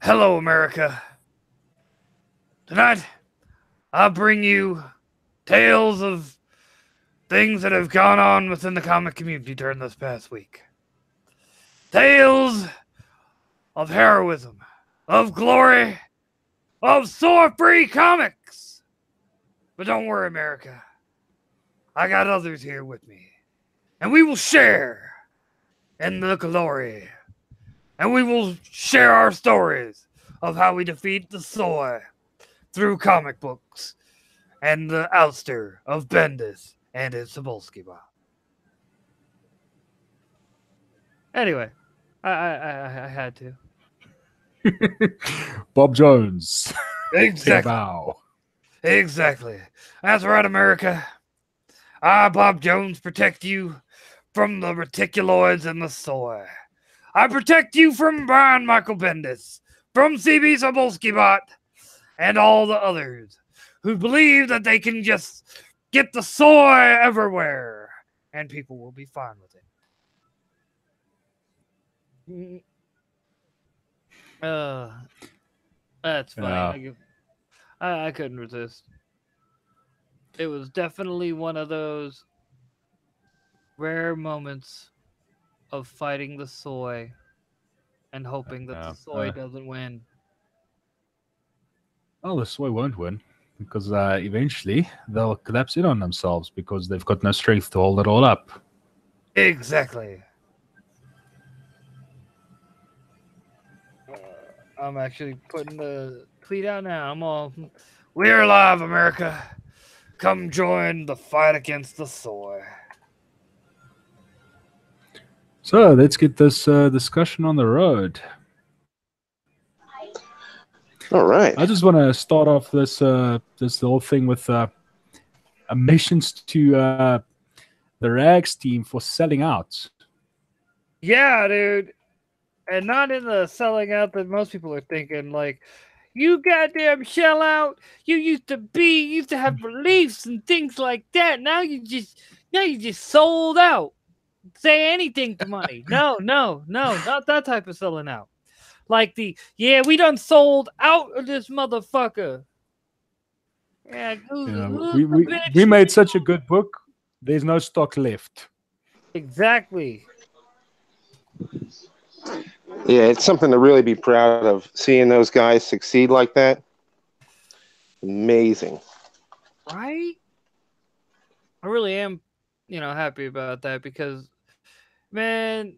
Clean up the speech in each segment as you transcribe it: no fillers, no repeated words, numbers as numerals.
Hello, America. Tonight, I'll bring you tales of things that have gone on within the comic community during this past week. Tales of heroism, of glory, of sore-free comics. But don't worry, America. I got others here with me. And we will share in the glory. And we will share our stories of how we defeat the soy through comic books and the ouster of Bendis and his Cebulski bomb. Anyway, I had to. Bob Jones. Exactly. Bow. Exactly. That's right, America. I, Bob Jones, protect you from the reticuloids and the soy. I protect you from Brian Michael Bendis, from CB Cebulski Bot, and all the others who believe that they can just get the soy everywhere and people will be fine with it. That's fine. I couldn't resist. It was definitely one of those rare moments of fighting the soy and hoping that the soy doesn't win. Well, the soy won't win because eventually they'll collapse in on themselves because they've got no strength to hold it all up. Exactly. I'm actually putting the tweet out now. We're live, America. Come join the fight against the soy. So let's get this discussion on the road. All right. I just want to start off this whole thing with mentions to the Rags team for selling out. Yeah, dude. And not in the selling out that most people are thinking, like, you goddamn shell out. You used to have beliefs and things like that. Now you just sold out. Say anything for money. No, not that type of selling out. Like we done sold out of this motherfucker. Yeah, we made such a good book. There's no stock left. Exactly. Yeah, it's something to really be proud of. Seeing those guys succeed like that, amazing. Right? I really am, happy about that because, man,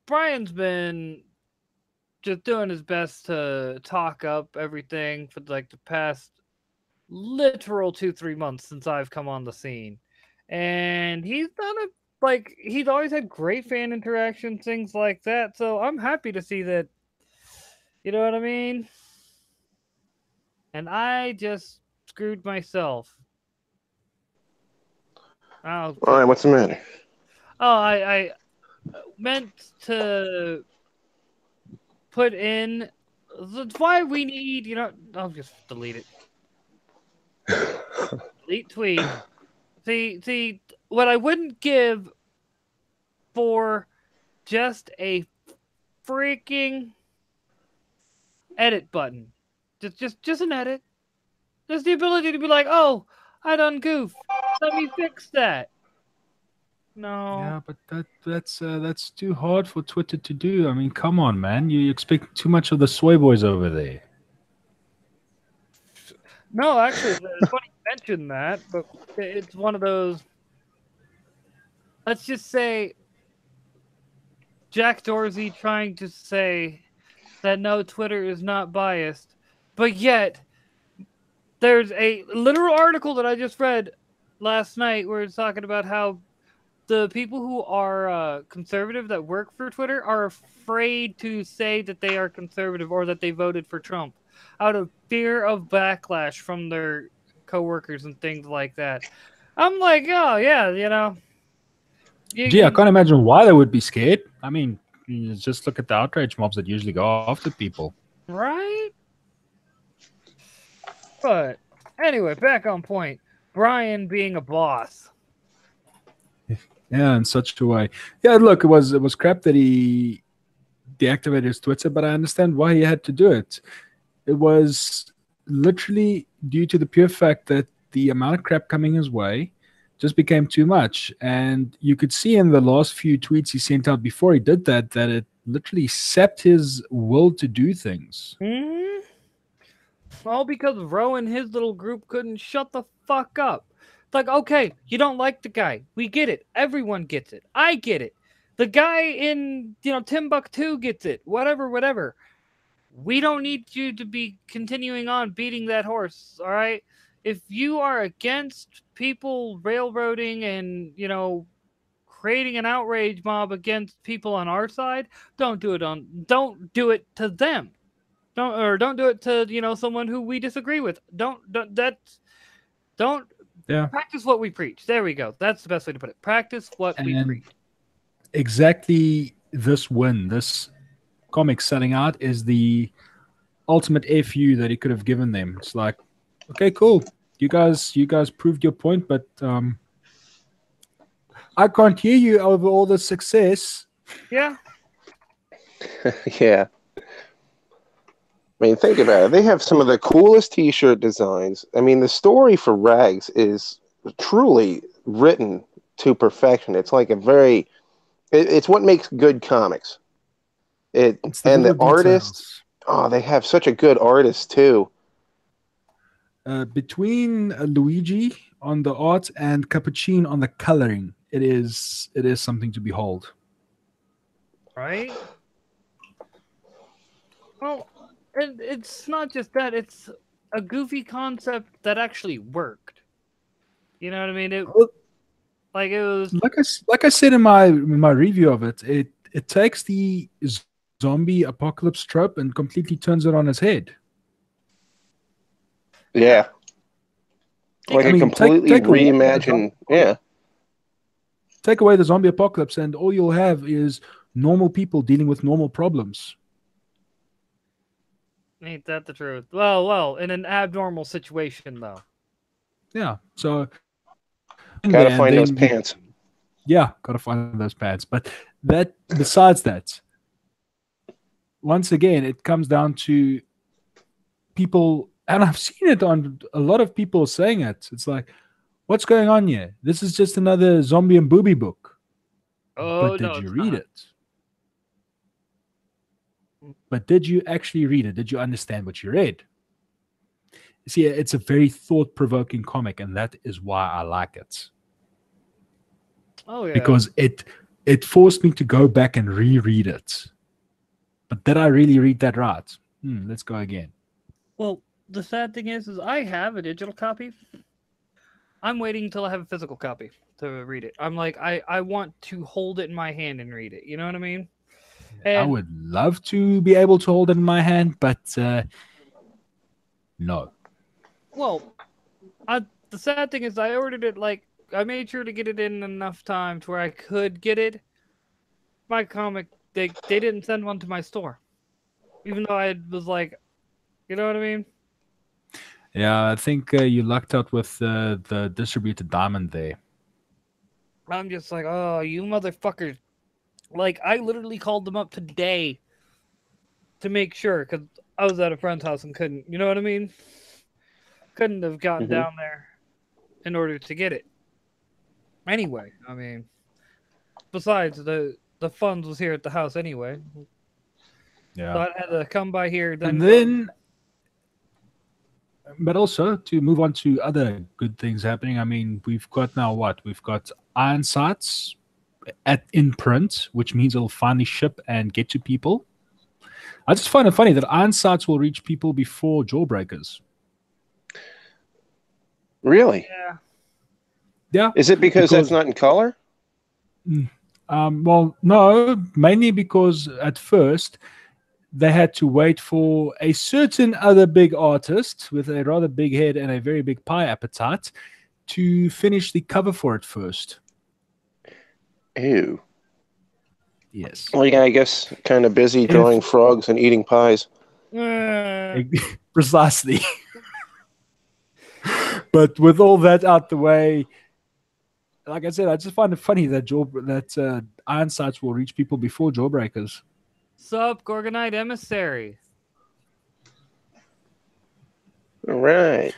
Brian's been just doing his best to talk up everything for like the past literal 2-3 months since I've come on the scene, and he's done it. Like, he's always had great fan interaction, things like that. So I'm happy to see that. You know what I mean? And I just screwed myself. All right, what's the matter? Oh, I meant to put in. That's why we need, I'll just delete it. Delete tweet. See, what I wouldn't give for just a freaking edit button. Just an edit. Just the ability to be like, oh, I done goofed. Let me fix that. No. Yeah, but that's too hard for Twitter to do. I mean, come on, man. You expect too much of the soy boys over there. No, actually, it's funny you mentioned that, but it's one of those. Let's just say Jack Dorsey trying to say that no, Twitter is not biased, but yet there's a literal article that I just read last night where it's talking about how the people who are conservative that work for Twitter are afraid to say that they are conservative or that they voted for Trump out of fear of backlash from their coworkers and things like that. I'm like, oh, yeah, Gee, I can't imagine why they would be scared. I mean, just look at the outrage mobs that usually go after people. Right? But anyway, back on point. Brian being a boss. Yeah, in such a way. Yeah, look, it was crap that he deactivated his Twitter, but I understand why he had to do it. It was literally due to the pure fact that the amount of crap coming his way just became too much. And you could see in the last few tweets he sent out before he did that it literally sapped his will to do things. Mm-hmm. All because Ro and his little group couldn't shut the fuck up. It's like, okay, you don't like the guy. We get it. Everyone gets it. I get it. The guy in, Timbuktu gets it. Whatever. We don't need you to be continuing on beating that horse, all right? If you are against people railroading and, creating an outrage mob against people on our side, don't do it to them. Don't do it to, someone who we disagree with. Don't practice what we preach. There we go. That's the best way to put it. Practice what we preach. Exactly this comic selling out is the ultimate FU that he could have given them. It's like, okay, cool. You guys proved your point, but I can't hear you over all the success. Yeah. Yeah. I mean, think about it. They have some of the coolest T-shirt designs. I mean, the story for Rags is truly written to perfection. It's like it's what makes good comics. And the artists, they have such a good artist too. Between Luigi on the art and Capuchin on the coloring, it is something to behold. Right? Well, and it's not just that, it's a goofy concept that actually worked. You know what I mean? It was like I said in my review of it. It takes the zombie apocalypse trope and completely turns it on its head. Yeah. Completely reimagine. Yeah. Take away the zombie apocalypse, and all you'll have is normal people dealing with normal problems. Ain't that the truth? Well, in an abnormal situation, though. Yeah. So. Gotta find those pants. Yeah, gotta find those pants. But besides that, once again, it comes down to people, and I've seen it on a lot of people saying it. It's like, what's going on here? This is just another zombie and booby book. Oh, but did you read it? But did you actually read it? Did you understand what you read? See, it's a very thought-provoking comic, and that is why I like it. Oh, yeah. Because it forced me to go back and reread it. But did I really read that right? Let's go again. Well, the sad thing is I have a digital copy. I'm waiting until I have a physical copy to read it. I'm like, I want to hold it in my hand and read it. You know what I mean? And I would love to be able to hold it in my hand, but no. Well, the sad thing is I ordered it, I made sure to get it in enough time to where I could get it. My comic, they didn't send one to my store. Even though I was like, you know what I mean? Yeah, I think you lucked out with the distributor Diamond there. I'm just like, oh, you motherfuckers. I literally called them up today to make sure, because I was at a friend's house and couldn't, you know what I mean? Couldn't have gotten down there in order to get it. Anyway, I mean, besides, the funds was here at the house anyway. Yeah. So I had to come by here. But also, to move on to other good things happening, I mean, we've got now what? We've got Iron Sights in print, which means it'll finally ship and get to people. I just find it funny that Iron Sights will reach people before Jawbreakers. Really? Yeah. Yeah. Is it because that's not in color? Well, no, mainly because at first they had to wait for a certain other big artist with a rather big head and a very big pie appetite to finish the cover for it first. Ew. Yes. Well, yeah, I guess kind of busy drawing frogs and eating pies. Precisely. But with all that out the way, like I said, I just find it funny that Iron Sights will reach people before Jawbreakers. Sup, Gorgonite Emissary? All right.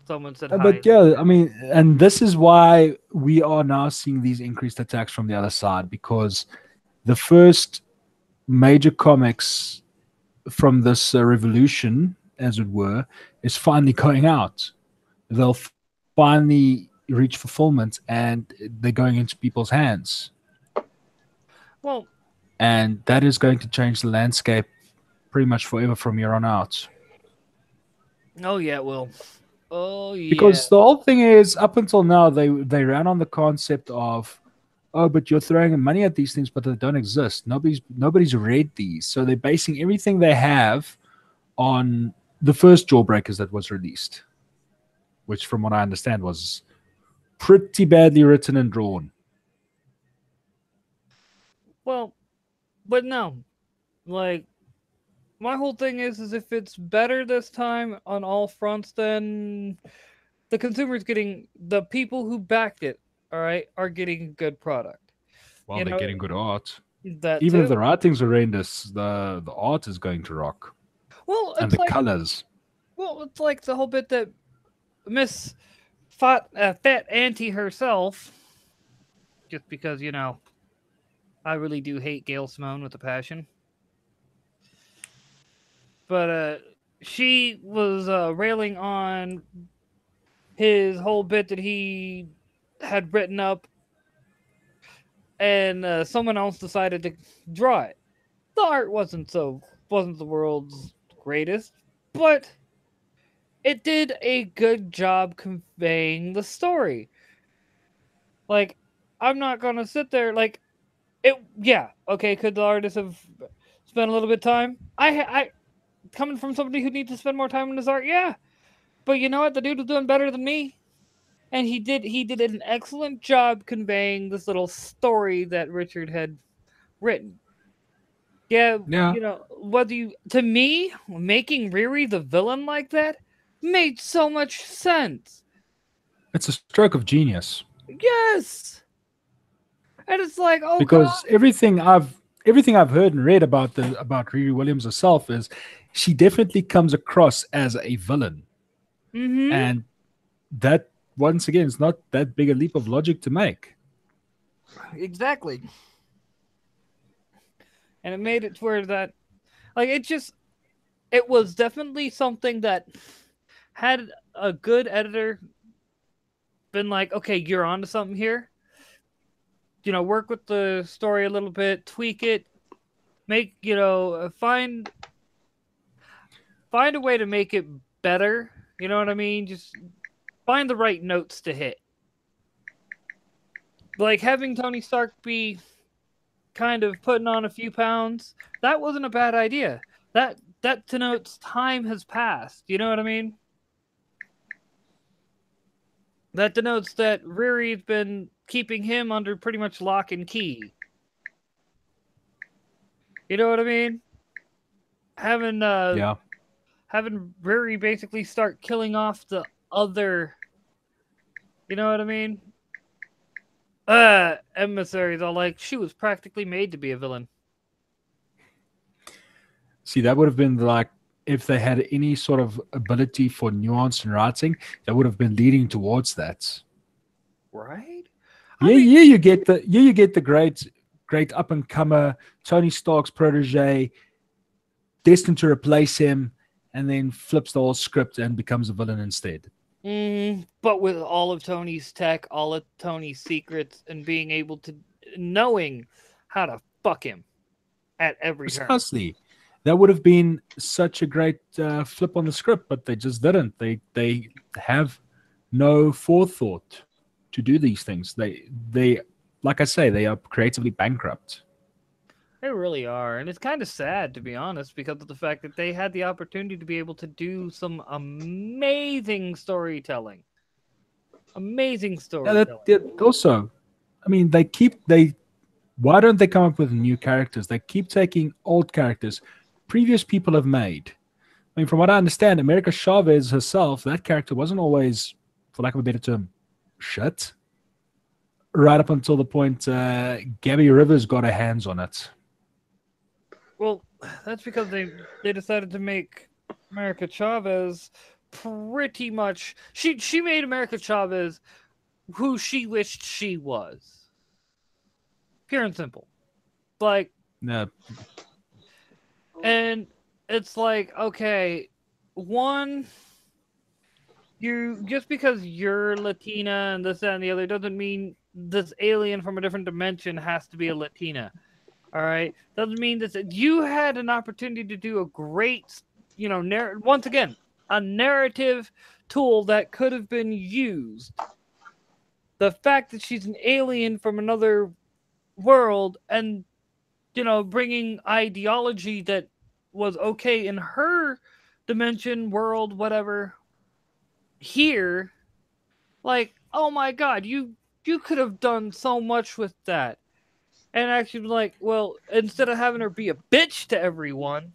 Someone said hi. But yeah, I mean, and this is why we are now seeing these increased attacks from the other side, because the first major comics from this revolution, as it were, is finally going out. They'll finally reach fulfillment, and they're going into people's hands. Well, And that is going to change the landscape pretty much forever from here on out. oh yeah, it will. Oh yeah. Because the whole thing is, up until now, they ran on the concept of, oh, but you're throwing money at these things, but they don't exist. Nobody's read these, so they're basing everything they have on the first Jawbreakers that was released, which, from what I understand, was pretty badly written and drawn. Well, but no, like my whole thing is if it's better this time on all fronts, then the consumer's getting, the people who backed it, all right, are getting a good product. Well, You they're know, getting good art. That Even if too. the writing's horrendous, the art is going to rock, Well, and it's the like colors. well, it's like the whole bit that Miss Fat Auntie herself, just because I really do hate Gail Simone with a passion. But she was railing on his whole bit that he had written up, and someone else decided to draw it. The art wasn't the world's greatest, but it did a good job conveying the story. Like, I'm not gonna sit there like it. Yeah, okay. Could the artist have spent a little bit of time? I coming from somebody who needs to spend more time on his art, yeah. But you know what? The dude was doing better than me, and he did an excellent job conveying this little story that Richard had written. Yeah, Yeah, whether you to me making Riri the villain like that made so much sense. it's a stroke of genius. Yes, and it's like, oh god, Because everything I've heard and read about Riri Williams herself is she definitely comes across as a villain, mm-hmm, and that once again is not that big a leap of logic to make. exactly. And it made it to where that, like, it was definitely something that had a good editor been like, okay, you're onto something here. Work with the story a little bit, tweak it, make find a way to make it better. You know what I mean? Just find the right notes to hit. Like having Tony Stark be kind of putting on a few pounds, that wasn't a bad idea. That denotes time has passed. You know what I mean? That denotes that Riri's been keeping him under pretty much lock and key. You know what I mean? Having Yeah, having Riri basically start killing off the other. You know what I mean? Emissaries are like, she was practically made to be a villain. see, that would have been like if they had any sort of ability for nuance and writing, that would have been leading towards that. Right? Yeah, you get the great up and comer Tony Stark's protege, destined to replace him, and then flips the whole script and becomes a villain instead. But with all of Tony's tech, all of Tony's secrets, and being able to knowing how to fuck him at every turn. Precisely. That would have been such a great flip on the script, but they just didn't. They have no forethought to do these things. They like I say, they are creatively bankrupt. They really are, and it's kind of sad to be honest, because of the fact that they had the opportunity to be able to do some amazing storytelling. Amazing Yeah, storytelling. also, I mean, they. Why don't they come up with new characters? They keep taking old characters previous people have made. I mean, from what I understand, America Chavez herself, that character wasn't always, for lack of a better term, shit. Right up until the point Gabby Rivers got her hands on it. Well, that's because they decided to make America Chavez pretty much. She made America Chavez who she wished she was. Pure and simple. Like, No, and it's like, okay, one, you just because you're Latina and this, that, and the other doesn't mean this alien from a different dimension has to be a Latina. All right, doesn't mean that you had an opportunity to do a great, once again, a narrative tool that could have been used. The fact that she's an alien from another world and bringing ideology that was okay in her dimension, world, whatever, here, like, oh my god, you could have done so much with that. And actually, like, well, instead of having her be a bitch to everyone,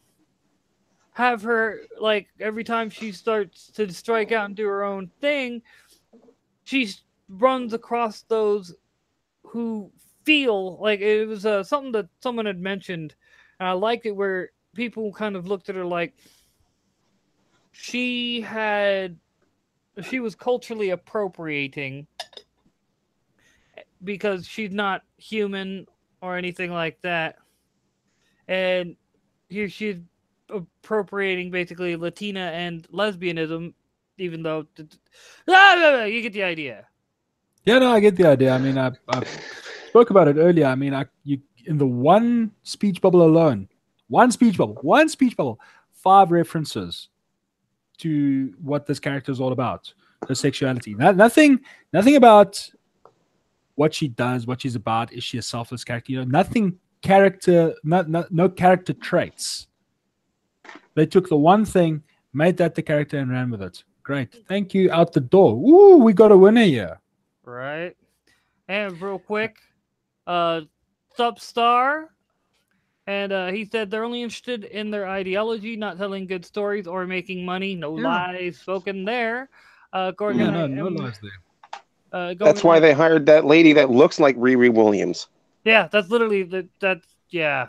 have her, like, every time she starts to strike out and do her own thing, she runs across those who feel like it was something that someone had mentioned, and I liked it where people kind of looked at her like she was culturally appropriating because she's not human or anything like that, and here she's appropriating basically Latina and lesbianism, even though you get the idea. yeah, no, I get the idea. I mean, I spoke about it earlier. I mean, you in the one speech bubble alone, one speech bubble, 5 references to what this character is all about, her sexuality. Nothing about what she does, what she's about. Is she a selfless character? Nothing character, no character traits. They took the one thing, made that the character, and ran with it. Great, thank you. Out the door. Ooh, we got a winner here. Right. And real quick, Substar, and he said they're only interested in their ideology, not telling good stories or making money. No lies spoken there. Gorgon, no lies there. That's why they hired that lady that looks like Riri Williams. Yeah, that's literally yeah.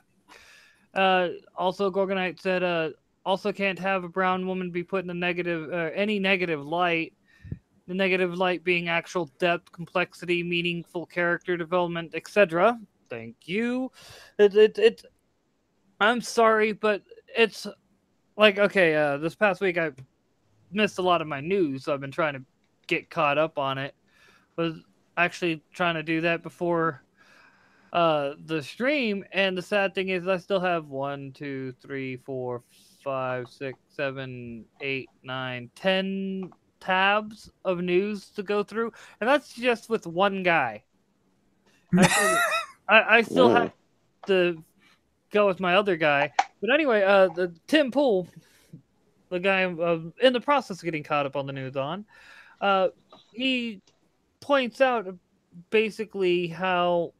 Also, Gorgonite said, also can't have a brown woman be put in a negative, any negative light. The negative light being actual depth, complexity, meaningful character development, etc. Thank you. I'm sorry, but it's like, okay, this past week I missed a lot of my news, so I've been trying to get caught up on it. Was actually trying to do that before the stream, and the sad thing is I still have 1, 2, 3, 4, 5, 6, 7, 8, 9, 10 tabs of news to go through, and that's just with one guy. I still have to go with my other guy, but anyway, the Tim Pool, the guy in the process of getting caught up on the news on, he points out basically how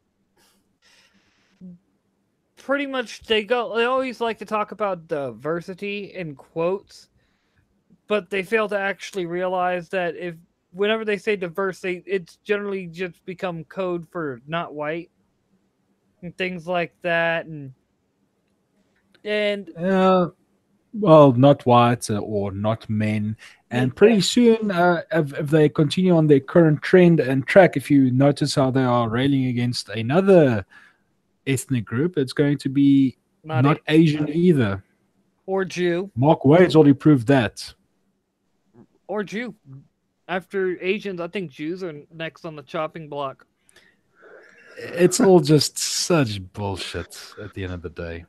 pretty much they always like to talk about diversity in quotes, but they fail to actually realize that whenever they say diverse, it's generally just become code for not white and things like that, and well, not white or not men. And pretty soon, if they continue on their current trend and track, if you notice how they are railing against another ethnic group, it's going to be not Asian either. Or Jew. Mark Wade's already proved that. Or Jew. After Asians, I think Jews are next on the chopping block. It's all just such bullshit at the end of the day.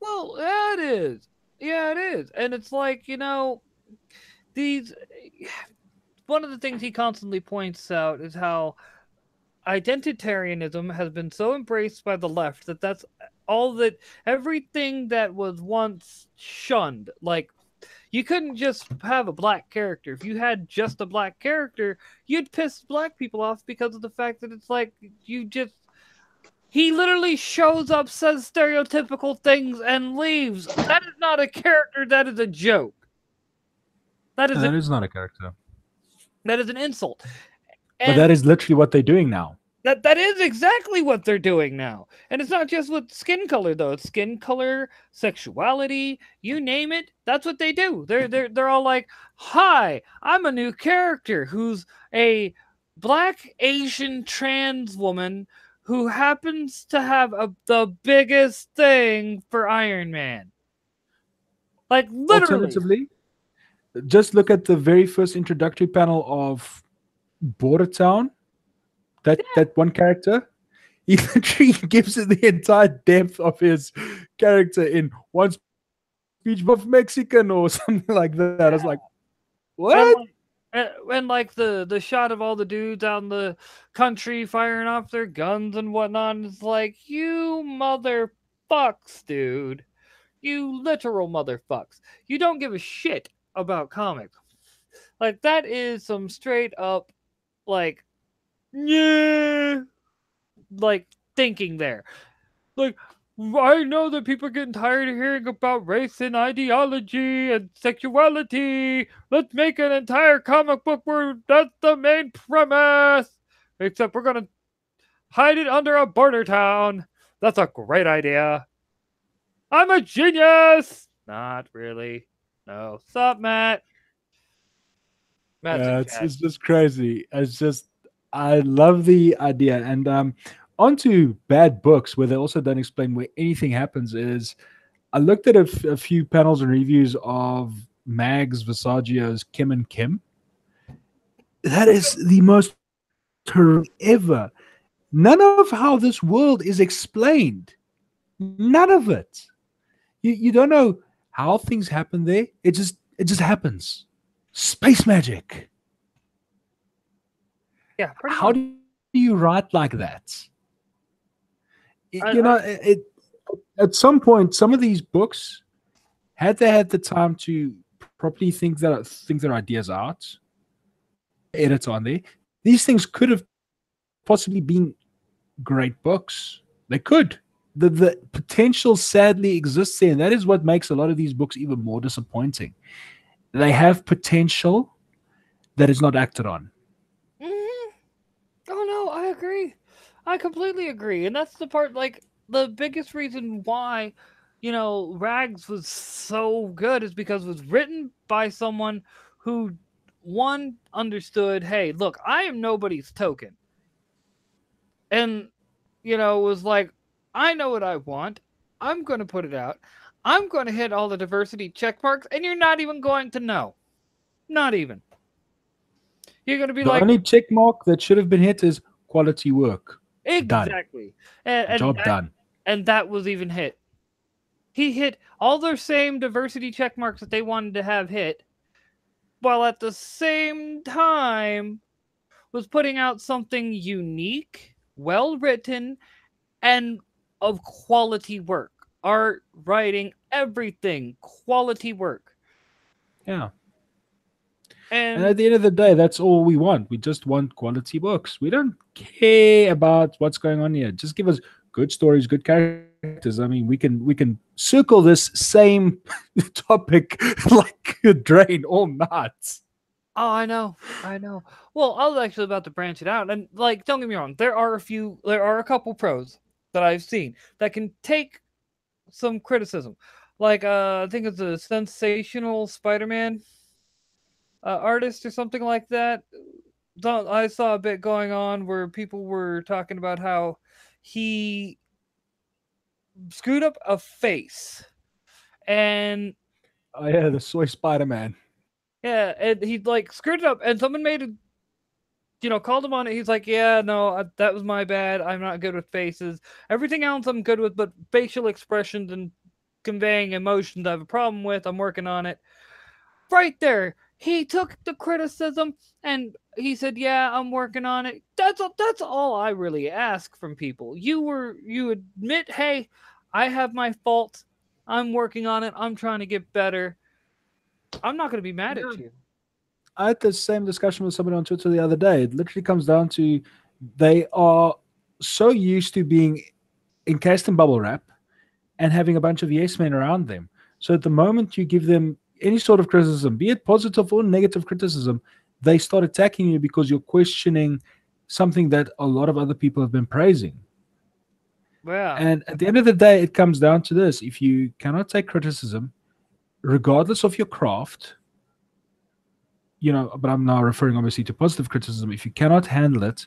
Well, yeah, it is. Yeah, it is. And it's like, one of the things he constantly points out is how identitarianism has been so embraced by the left that's all that everything that was once shunned. Like, you couldn't just have a black character. If you had just a black character, you'd piss black people off because of the fact that it's like he literally shows up, says stereotypical things, and leaves. That is not a character. That is a joke. That is not a character. That is an insult. But that is literally what they're doing now. That is exactly what they're doing now. And it's not just with skin color though. It's skin color, sexuality, you name it. That's what they do. They're all like, "Hi, I'm a new character who's a black Asian trans woman who happens to have the biggest thing for Iron Man." Like literally. Alternatively, just look at the very first introductory panel of Border Town. That one character, he literally gives it the entire depth of his character in one speech of Mexican or something like that. I was like, what? And like the shot of all the dudes out in the country firing off their guns and whatnot, it's like, you motherfucks, dude. You literal motherfucks. You don't give a shit about comics. Like, that is some straight up, like, yeah, like, thinking there. Like, I know that people are getting tired of hearing about race and ideology and sexuality. Let's make an entire comic book where that's the main premise. Except we're going to hide it under a border town. That's a great idea. I'm a genius. Not really. No. Sup, Matt? It's just crazy. I love the idea. And onto bad books, where they also don't explain where anything happens, is I looked at a few panels and reviews of Mags Visaggio's Kim and Kim. That is the most ever. None of how this world is explained. None of it. You don't know how things happen there. It just happens. Space magic. Yeah. How do you write like that? At some point, some of these books, had they had the time to properly think their ideas out, edit on there, these things could have possibly been great books. They could. The potential sadly exists there, and that is what makes a lot of these books even more disappointing. They have potential that is not acted on. Mm-hmm. Oh no, I agree. I completely agree. And that's the part, like, the biggest reason why, Rags was so good is because it was written by someone who, one, understood, hey, look, I am nobody's token. And, was like, I know what I want. I'm going to put it out. I'm going to hit all the diversity check marks, and you're not even going to know. Not even. You're going to be the like... The only check mark that should have been hit is quality work. Exactly. And job done. And that was even hit. He hit all their same diversity check marks that they wanted to have hit, while at the same time was putting out something unique, well-written, and of quality work. Art, writing, everything. Quality work. Yeah. And at the end of the day, that's all we want. We just want quality books. We don't care about what's going on here. Just give us good stories, good characters. I mean, we can circle this same topic like a drain all night. Oh, I know. Well, I was actually about to branch it out, and like, don't get me wrong, there are a couple pros that I've seen that can take some criticism. Like, I think it's a Sensational Spider-Man artist or something like that. I saw a bit going on where people were talking about how he screwed up a face, and oh yeah, the soy Spider-Man. Yeah, and he like screwed it up, and someone made it, called him on it. He's like, yeah, no, that was my bad. I'm not good with faces. Everything else I'm good with, but facial expressions and conveying emotions I have a problem with. I'm working on it. Right there, he took the criticism and he said, yeah, I'm working on it. That's all I really ask from people. You admit, hey, I have my faults. I'm working on it. I'm trying to get better. I'm not going to be mad at you. I had the same discussion with somebody on Twitter the other day. It literally comes down to they are so used to being encased in bubble wrap and having a bunch of yes men around them. So at the moment you give them any sort of criticism, be it positive or negative criticism, they start attacking you because you're questioning something that a lot of other people have been praising. Yeah. And at the end of the day, it comes down to this: if you cannot take criticism, regardless of your craft, but I'm now referring obviously to positive criticism. If you cannot handle it,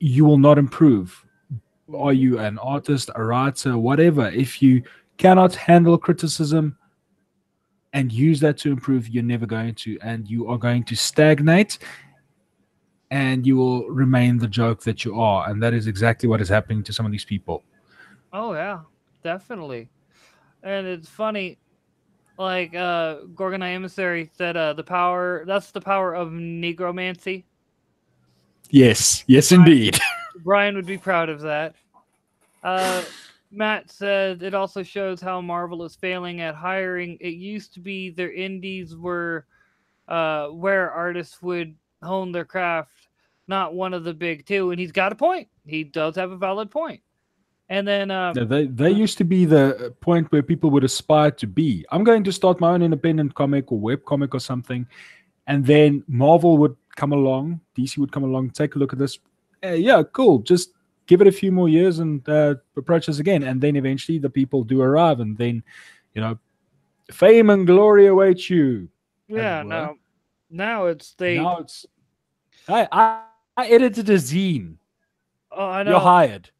you will not improve. Are you an artist, a writer, whatever? If you cannot handle criticism and use that to improve, you're never going to, and you are going to stagnate, and you will remain the joke that you are. And that is exactly what is happening to some of these people. Oh yeah, definitely. And it's funny, like Gorgonite Emissary said, that's the power of negromancy. Yes, indeed. Brian would be proud of that. Matt said it also shows how Marvel is failing at hiring. It used to be their indies were where artists would hone their craft, not one of the big two. And he's got a point. He does have a valid point. And then they used to be the point where people would aspire to be. I'm going to start my own independent comic or web comic or something, and then Marvel would come along, DC would come along, take a look at this. Yeah, cool. Just give it a few more years and approach us again. And then eventually the people do arrive, and then, fame and glory await you. Yeah, now it's I edited a zine. Oh, I know. You're hired.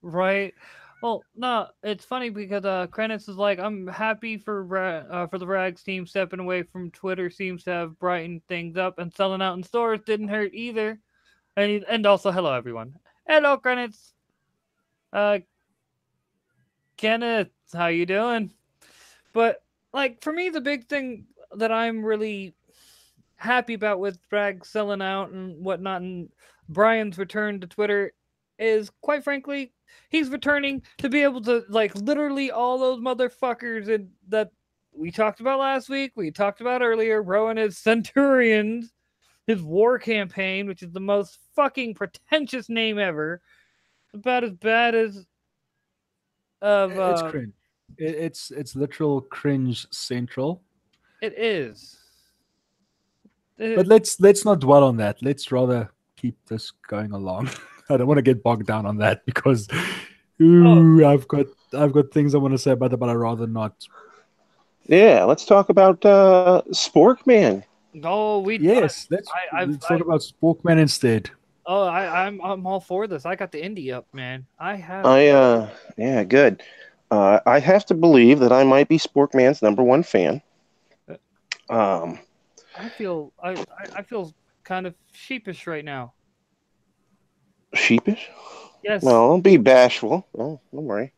Right. Well, no, it's funny because Krenitz is like, I'm happy for the Rags team stepping away from Twitter. Seems to have brightened things up, and selling out in stores didn't hurt either. And also, hello everyone. Hello, Krenitz. Kenneth, how you doing? But like for me, the big thing that I'm really happy about with Rags selling out and whatnot, and Brian's return to Twitter is, quite frankly, he's returning to be able to, like, literally all those motherfuckers that we talked about last week, we talked about earlier, Rowan his Centurions, his war campaign, which is the most fucking pretentious name ever, about as bad as it's cringe. It's literal cringe central. It is. But let's not dwell on that. Let's rather keep this going along. I don't want to get bogged down on that because I've got things I want to say about it, but I'd rather not. Yeah, let's talk about Sporkman. Oh, let's talk about Sporkman instead. Oh, I'm all for this. I got the indie up, man. Yeah, good. I have to believe that I might be Sporkman's #1 fan. I feel kind of sheepish right now. Sheepish? Yes. Well, don't be bashful. Oh, don't worry.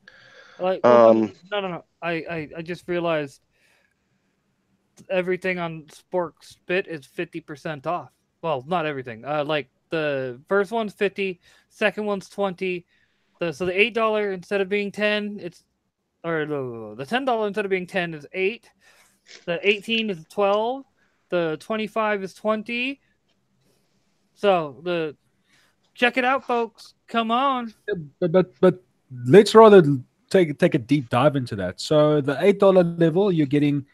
No. I just realized everything on Spork Spit is 50% off. Well, not everything. Like the first one's 50, second one's 20. So the $8 instead of being 10, the $10 instead of being 10 is 8. The 18 is 12. The 25 is 20. So check it out, folks. Come on. But let's rather take a deep dive into that. So the $8 level, you're getting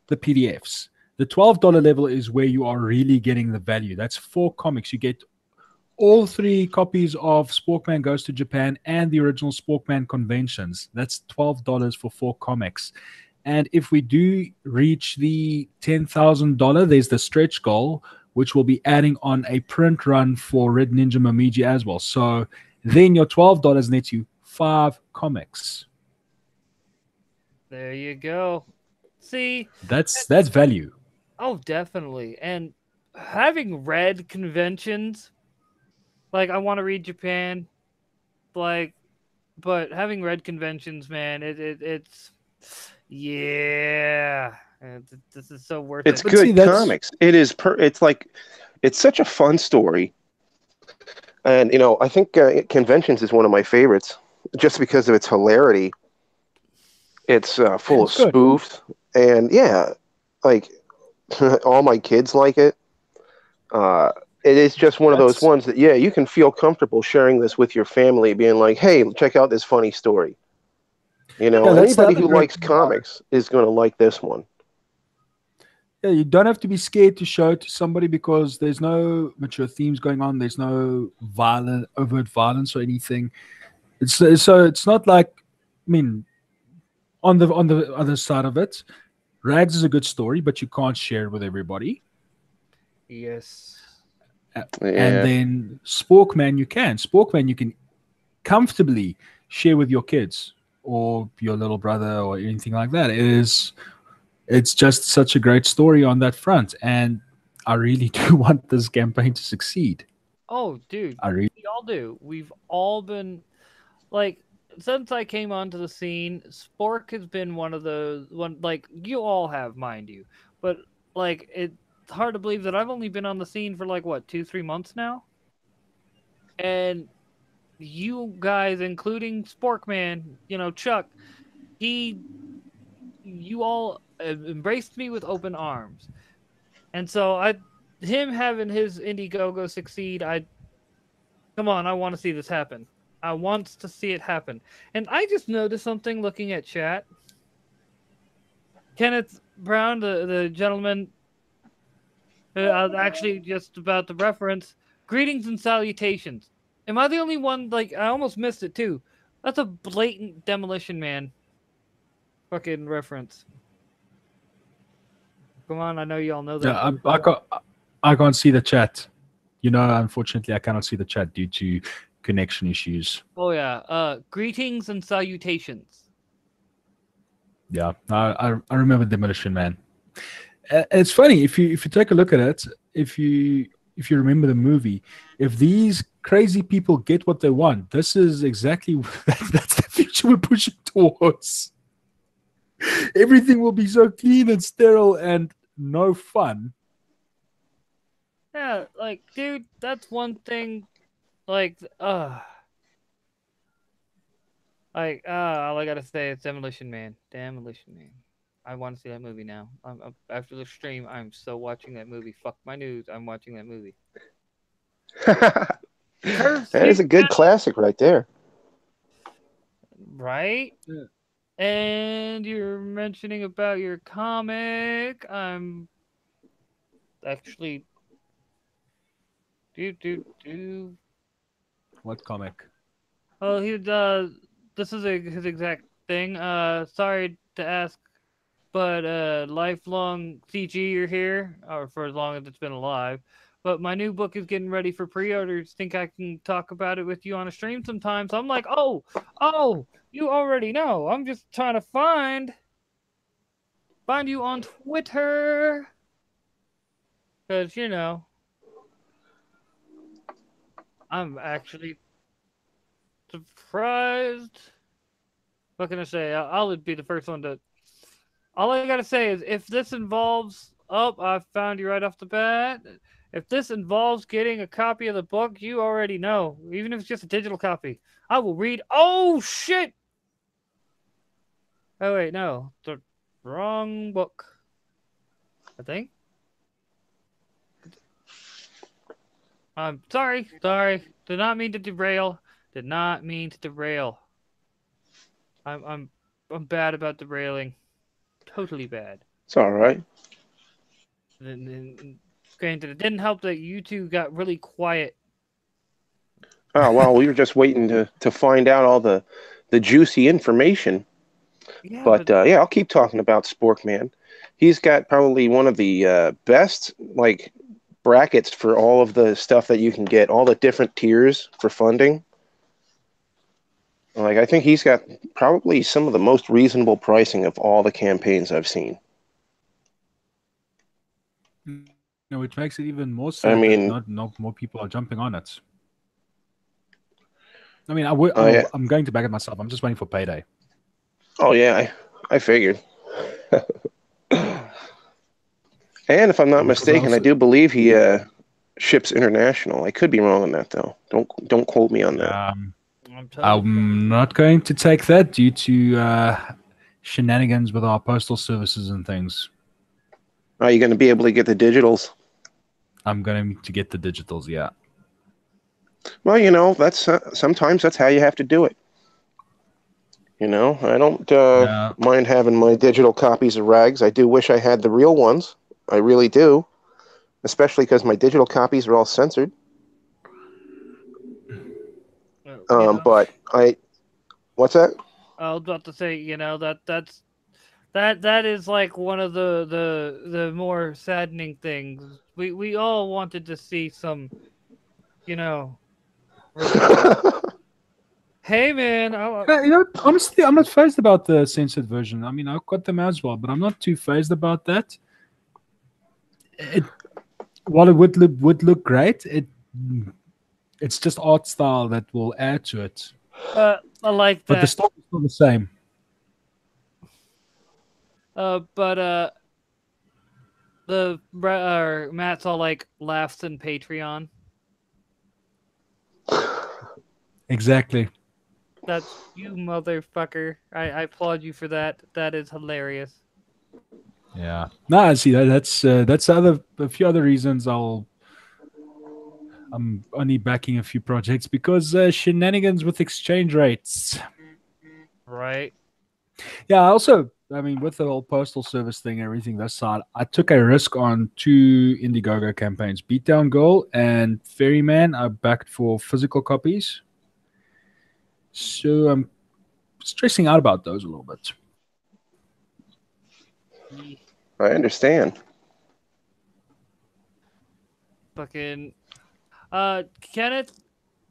the PDFs. The $12 level is where you are really getting the value. That's 4 comics. You get all 3 copies of Sporkman Goes to Japan and the original Sporkman Conventions. That's $12 for 4 comics. And if we do reach the $10,000, there's the stretch goal, which will be adding on a print run for Red Ninja Momiji as well. So then your $12 nets you 5 comics. There you go. See? That's value. Oh, definitely. And having read conventions, like, I want to read Japan, like, but having read conventions, man, it's yeah. This is so worth it's it. It's good comics. It is. It's such a fun story, and I think conventions is one of my favorites, just because of its hilarity. It's full of spoofs, and yeah, like all my kids like it. It is just one of those ones that you can feel comfortable sharing this with your family, being like, "Hey, check out this funny story." Anybody who likes comics is going to like this one. Yeah, you don't have to be scared to show it to somebody because there's no mature themes going on. There's no overt violence or anything. So it's not like, I mean, on the other side of it, Rags is a good story, but you can't share it with everybody. Yes. And then Sporkman, you can. Sporkman, you can comfortably share with your kids or your little brother or anything like that. It's just such a great story on that front, and I really do want this campaign to succeed. Oh, dude, I really we all do. We've all been like, since I came onto the scene, Spork has been one of the like you all have, mind you, but like it's hard to believe that I've only been on the scene for like what 2-3 months now, and you guys, including Sporkman, Chuck, you all embraced me with open arms, and so him having his Indiegogo succeed, come on, I want to see this happen. I want to see it happen. And I just noticed something looking at chat. Kenneth Brown, the gentleman, I was actually just about to reference, greetings and salutations. Am I the only one, like, I almost missed it too. That's a blatant Demolition Man fucking reference. Come on, I know you all know that. Yeah, I can't see the chat. Unfortunately, I cannot see the chat due to connection issues. Oh yeah. Greetings and salutations. Yeah, I remember Demolition Man. It's funny if you take a look at it. If you remember the movie, if these crazy people get what they want, this is exactly that's the future we're pushing towards. Everything will be so clean and sterile and no fun. Yeah, like, dude, that's one thing. Like, all I gotta say is Demolition Man. Demolition Man. I want to see that movie now. After the stream, I'm so watching that movie. Fuck my news. I'm watching that movie. That is a good classic right there. Right? Yeah. And you're mentioning about your comic. I'm actually... Do. What comic? Oh, this is his exact thing. Sorry to ask, but lifelong CG, you're here, or for as long as it's been alive. But my new book is getting ready for pre-orders. Think I can talk about it with you on a stream sometime? So I'm like, oh, you already know. I'm just trying to find you on Twitter, because I'm actually surprised. What can I say? I'll be the first one to. All I gotta say is, if this involves, I found you right off the bat. If this involves getting a copy of the book, you already know. Even if it's just a digital copy, I will read. Oh shit! Oh wait, no, the wrong book. I think. I'm sorry. Did not mean to derail. I'm bad about derailing. Totally bad. It's all right. And granted, it didn't help that you two got really quiet. Oh well, we were just waiting to find out all the juicy information. Yeah, But yeah, I'll keep talking about Sporkman. He's got probably one of the best brackets for all of the stuff that you can get, all the different tiers for funding. I think he's got probably some of the most reasonable pricing of all the campaigns I've seen. Which makes it even more so. I mean, not more people are jumping on it. I mean, yeah. I'm going to back it myself. I'm just waiting for payday. Oh yeah, I figured. And if I'm not mistaken, I do believe he ships international. I could be wrong on that though. Don't quote me on that. I'm not going to take that due to shenanigans with our postal services and things. Are you going to be able to get the digitals? I'm going to get the digitals, yeah. Well, that's sometimes that's how you have to do it. I don't mind having my digital copies of Rags. I do wish I had the real ones, I really do. Especially because my digital copies are all censored. But what's that? I was about to say, that is like one of the more saddening things. We all wanted to see some, you know. Hey man, honestly, I'm not phased about the censored version. I mean, I've got them as well, but I'm not too phased about that. While it would look great, it's just art style that will add to it. I like that. But the story is still the same. Matt's all like laughs in Patreon. Exactly. That's you, motherfucker. I applaud you for that. That is hilarious. Yeah. No, I see that's a few other reasons I'm only backing a few projects because shenanigans with exchange rates. Right. Yeah. Also, I mean, with the whole postal service thing, everything this side, I took a risk on 2 Indiegogo campaigns, Beatdown Girl and Ferryman. I backed for physical copies. So I'm stressing out about those a little bit. I understand. Fucking Kenneth,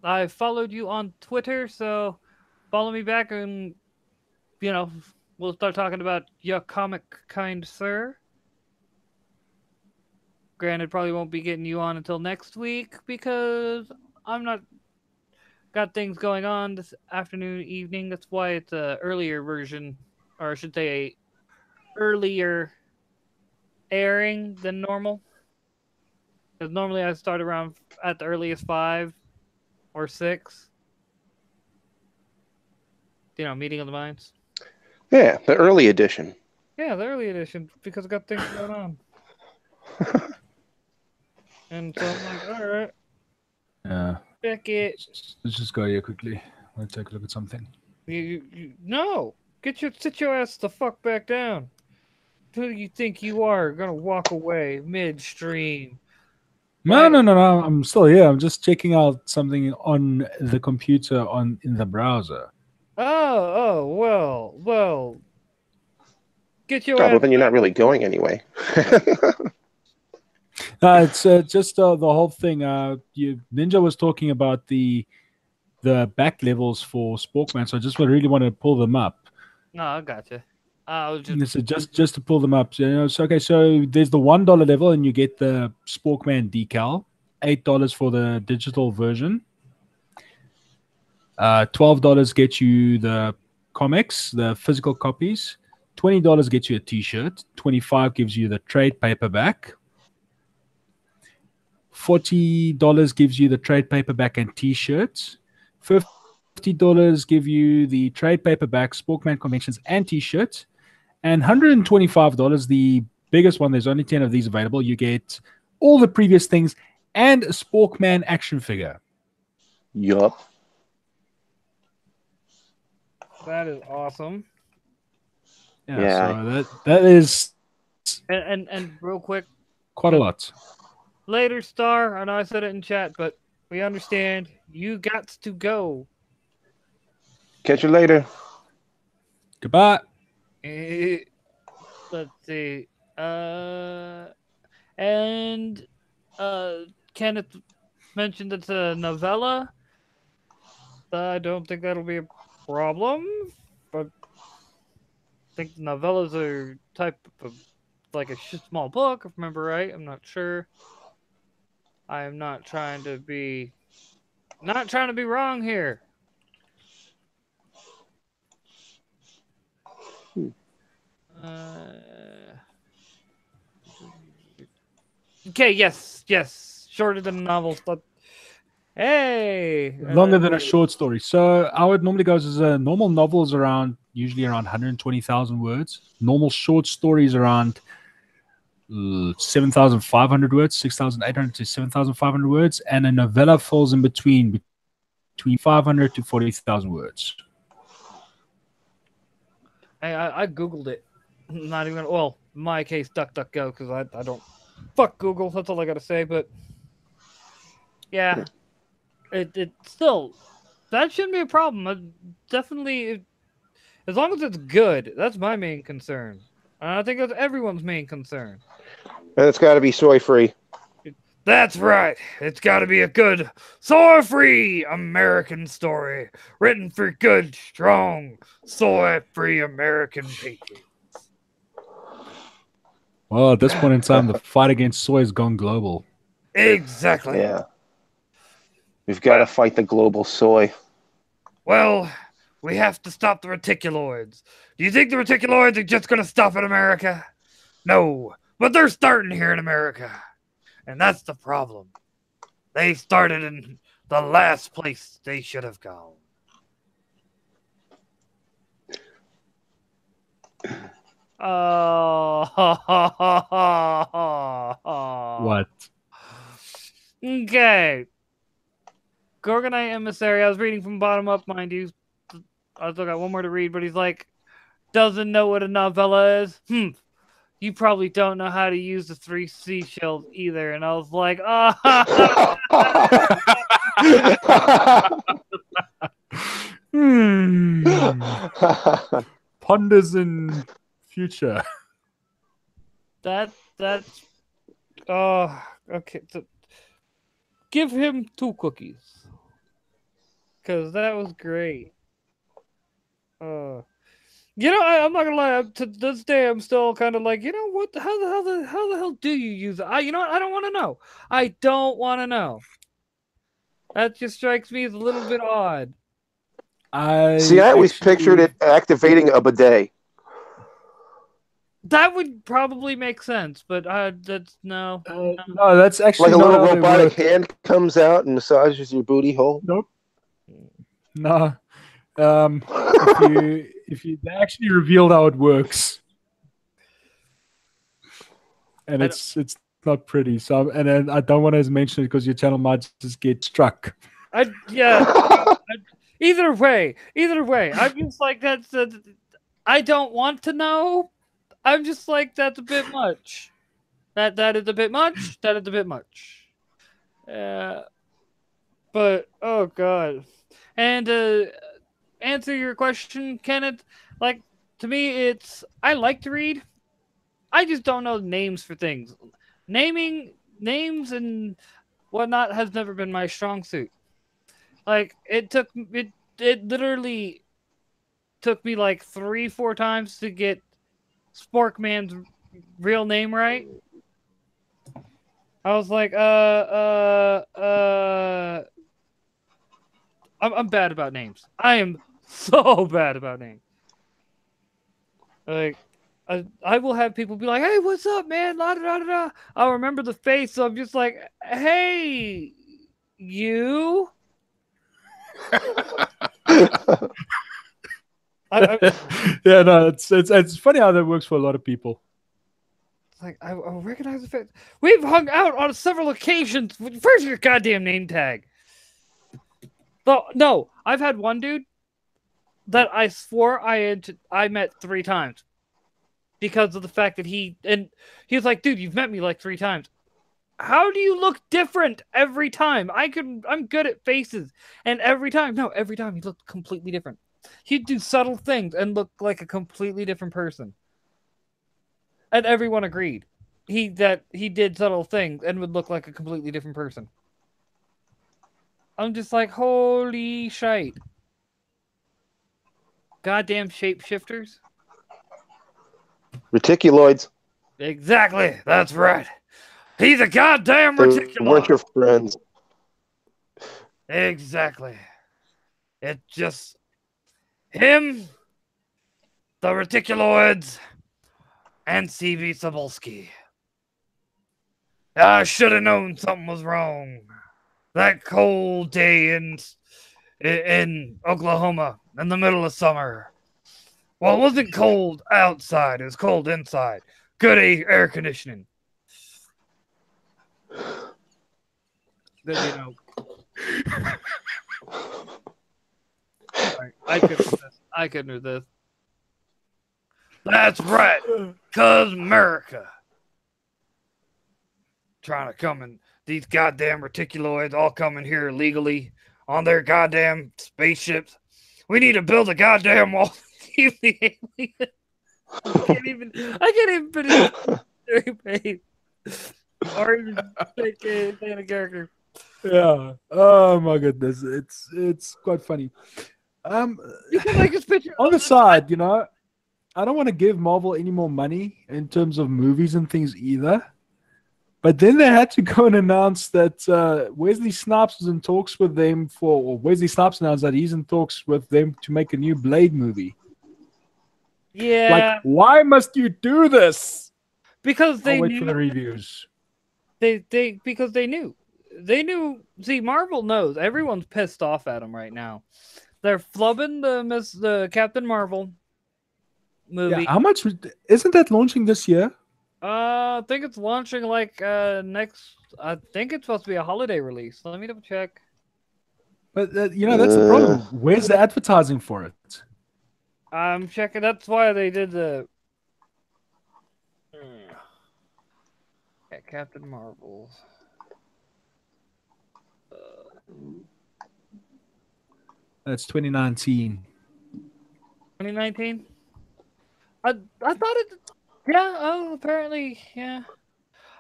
I followed you on Twitter, so follow me back and we'll start talking about your comic, kind sir. Granted, probably won't be getting you on until next week because I'm not got things going on this afternoon, evening. That's why it's a earlier version, or I should say a earlier airing than normal. Because normally I start around at the earliest 5 or 6. Meeting of the Minds. Yeah, the early edition. Yeah, the early edition, because I got things going on. And so I'm like, all right. Yeah. Check it. Let's just go here quickly. I'm going to take a look at something. No! Sit your ass the fuck back down. Who do you think you are? Gonna walk away midstream. No. I'm still here. I'm just checking out something on the computer in the browser. Well. Get your well, then you're not really going anyway. It's just the whole thing. Ninja was talking about the back levels for Sporkman, so I just really want to pull them up. No, I gotcha. I was just to pull them up. So there's the $1 level, and you get the Sporkman decal. $8 for the digital version. $12 gets you the comics, the physical copies. $20 gets you a T-shirt. $25 gives you the trade paperback. $40 gives you the trade paperback and T-shirts. $50 give you the trade paperback, Sporkman conventions, and T-shirts. And $125, the biggest one. There's only 10 of these available. You get all the previous things and a Sporkman action figure. Yup. That is awesome. Yeah. So that is and real quick, quite a lot. Later, Star. I know I said it in chat, but we understand. You got to go. Catch you later. Goodbye. Let's see. And Kenneth mentioned it's a novella. I don't think that'll be a problem. But I think novellas are type of like a small book, if I remember right. I'm not sure. I am not trying to be wrong here. Okay, yes. Shorter than novels, but hey, longer than a short story. So how it normally goes is a normal novel is usually around 120,000 words. Normal short stories around 7,500 words, 6,800 to 7,500 words, and a novella falls in between 500 to 40,000 words. I googled it. Not even well. in my case, DuckDuckGo, because I don't fuck Google. That's all I gotta say. But yeah, it still that shouldn't be a problem. Definitely, as long as it's good. That's my main concern. And I think that's everyone's main concern. And it's got to be soy free. That's right. It's got to be a good, soy-free American story written for good, strong, soy-free American people. Well, at this point in time, the fight against soy has gone global. Exactly. Yeah. We've got to fight the global soy. Well, we have to stop the reticuloids. Do you think the reticuloids are just going to stop in America? No, but they're starting here in America. And that's the problem. They started in the last place they should have gone. What? Okay. Gorgonite Emissary. I was reading from bottom up, mind you. I still got one more to read, but he's like, doesn't know what a novella is. You probably don't know how to use the 3 seashells either. And I was like, Ponders in future. That's okay. So give him 2 cookies. Because that was great. You know, I'm not gonna lie. To this day, I'm still kind of like, you know what? How the hell do you use it? You know what? I don't want to know. I don't want to know. That just strikes me as a little bit odd. I always pictured it activating a bidet. That would probably make sense, but that's no. No, that's actually like a not little how they robotic work. hand comes out and massages your booty hole. Nope. No. If you they actually revealed how it works, and it's not pretty. So and then I don't want to mention it because your channel might just get struck. Either way, I'm just like that's. I don't want to know. I'm just like that's a bit much. That is a bit much. That is a bit much. But oh god, and answer your question, Kenneth. Like to me, I like to read. I just don't know names for things. Naming names and whatnot has never been my strong suit. Like it literally took me like 3-4 times to get Sporkman's real name right. I was like, I'm bad about names. I am so bad about names. Like, I will have people be like, "Hey, what's up, man?" La da da da da. I'll remember the face, so I'm just like, "Hey, you." Yeah, no, it's funny how that works for a lot of people. It's like I recognize the face. We've hung out on several occasions. Where's your goddamn name tag? No, I've had one dude that I swore I met 3 times because of the fact that he was like, "Dude, you've met me like 3 times. How do you look different every time? I'm good at faces, and every time he looked completely different. He'd do subtle things and look like a completely different person." And everyone agreed he did subtle things and would look like a completely different person. I'm just like, holy shite. Goddamn shapeshifters. Reticuloids. Exactly. That's right. He's a goddamn They reticuloid. weren't your friends. Exactly. It's just him, the reticuloids, and CB Cebulski. I should have known something was wrong. That cold day in Oklahoma in the middle of summer. Well, it wasn't cold outside. It was cold inside. Good air conditioning. Then, you know. I couldn't do this. That's right, cause America trying to come in. These goddamn reticuloids all coming here illegally on their goddamn spaceships. We need to build a goddamn wall to keep the aliens. I can't even finish the page. Or even say a character. Yeah. Oh my goodness. It's quite funny. You can make this picture On the side, you know, I don't want to give Marvel any more money in terms of movies and things either. But then they had to go and announce that Wesley Snipes was in talks with them or Wesley Snipes announced that he's in talks with them to make a new Blade movie. Yeah. Like, why must you do this? Because they I'll wait knew for the reviews. because they knew. They knew. See, Marvel knows. Everyone's pissed off at them right now. They're flubbing the Captain Marvel movie. Yeah, how much isn't that launching this year? I think it's launching like next. I think it's supposed to be a holiday release. Let me double check. But you know, that's the problem. Where's the advertising for it? I'm checking. That's why they did the Captain Marvel. That's 2019. 2019. I thought it. Yeah. Oh, apparently, yeah.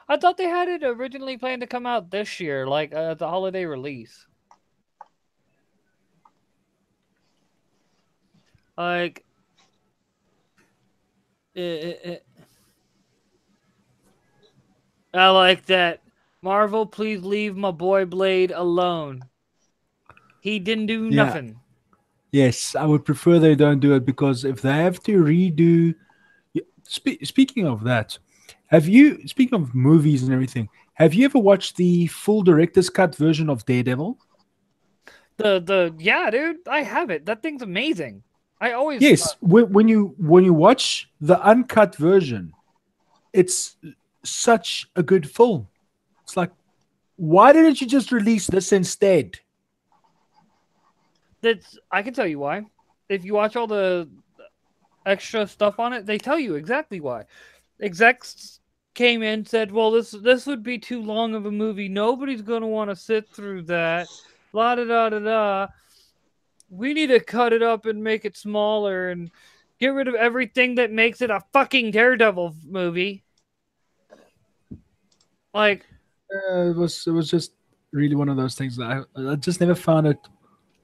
I thought they had it originally planned to come out this year, like the holiday release. Like, I like that. Marvel, please leave my boy Blade alone. He didn't do nothing. Yes, I would prefer they don't do it because if they have to redo. Speaking of that, speaking of movies and everything, have you ever watched the full director's cut version of Daredevil? Yeah, dude, I have it. That thing's amazing. I always Yes, when you watch the uncut version, it's such a good film. It's like, why didn't you just release this instead? I can tell you why. If you watch all the extra stuff on it, they tell you exactly why. Execs came in, said, well, this would be too long of a movie. Nobody's going to want to sit through that. La da da da da. We need to cut it up and make it smaller and get rid of everything that makes it a fucking Daredevil movie. Like, it was just really one of those things that I just never found it.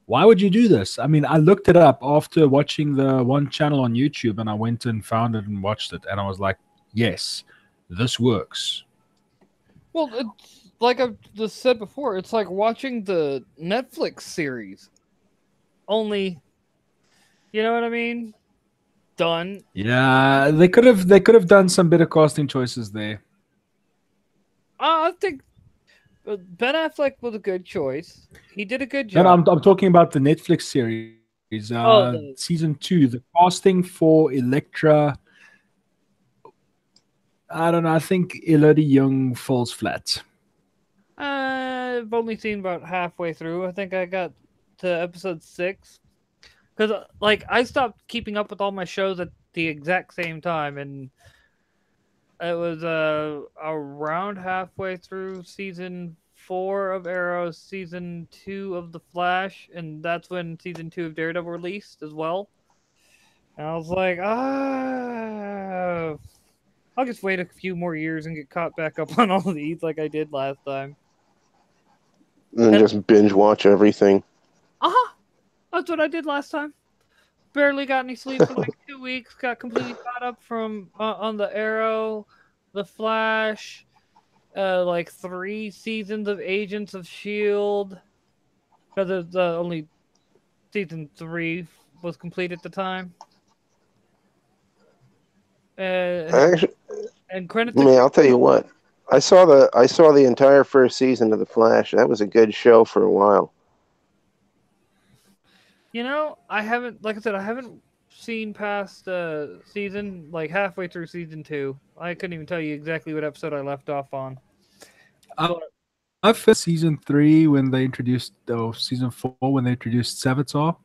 Why would you do this? I mean, I looked it up after watching the one channel on YouTube, and I went and found it and watched it, and I was like, yes, this works. Well, it's like I've just said before, it's like watching the Netflix series. Only, you know what I mean? Done. Yeah, they could have done some better casting choices there. I think Ben Affleck was a good choice. He did a good job. No, I'm talking about the Netflix series, season 2. The casting for Elektra, I don't know. I think Elodie Young falls flat. I've only seen about halfway through. I think I got to episode 6 because, like, I stopped keeping up with all my shows at the exact same time, and it was around halfway through season 4 of Arrow, season 2 of The Flash, and that's when season 2 of Daredevil released as well. And I was like, I'll just wait a few more years and get caught back up on all of these like I did last time. And just binge watch everything. That's what I did last time. Barely got any sleep for like 2 weeks. Got completely caught up from on the Arrow, the Flash, like 3 seasons of Agents of S.H.I.E.L.D. Because only season 3 was complete at the time. Actually, and credit. I mean, I'll tell you what. I saw the entire first season of The Flash. That was a good show for a while. You know, I haven't, like I said, I haven't seen past season, like halfway through season 2. I couldn't even tell you exactly what episode I left off on. I finished season 3 when they introduced, season 4 when they introduced Savitar.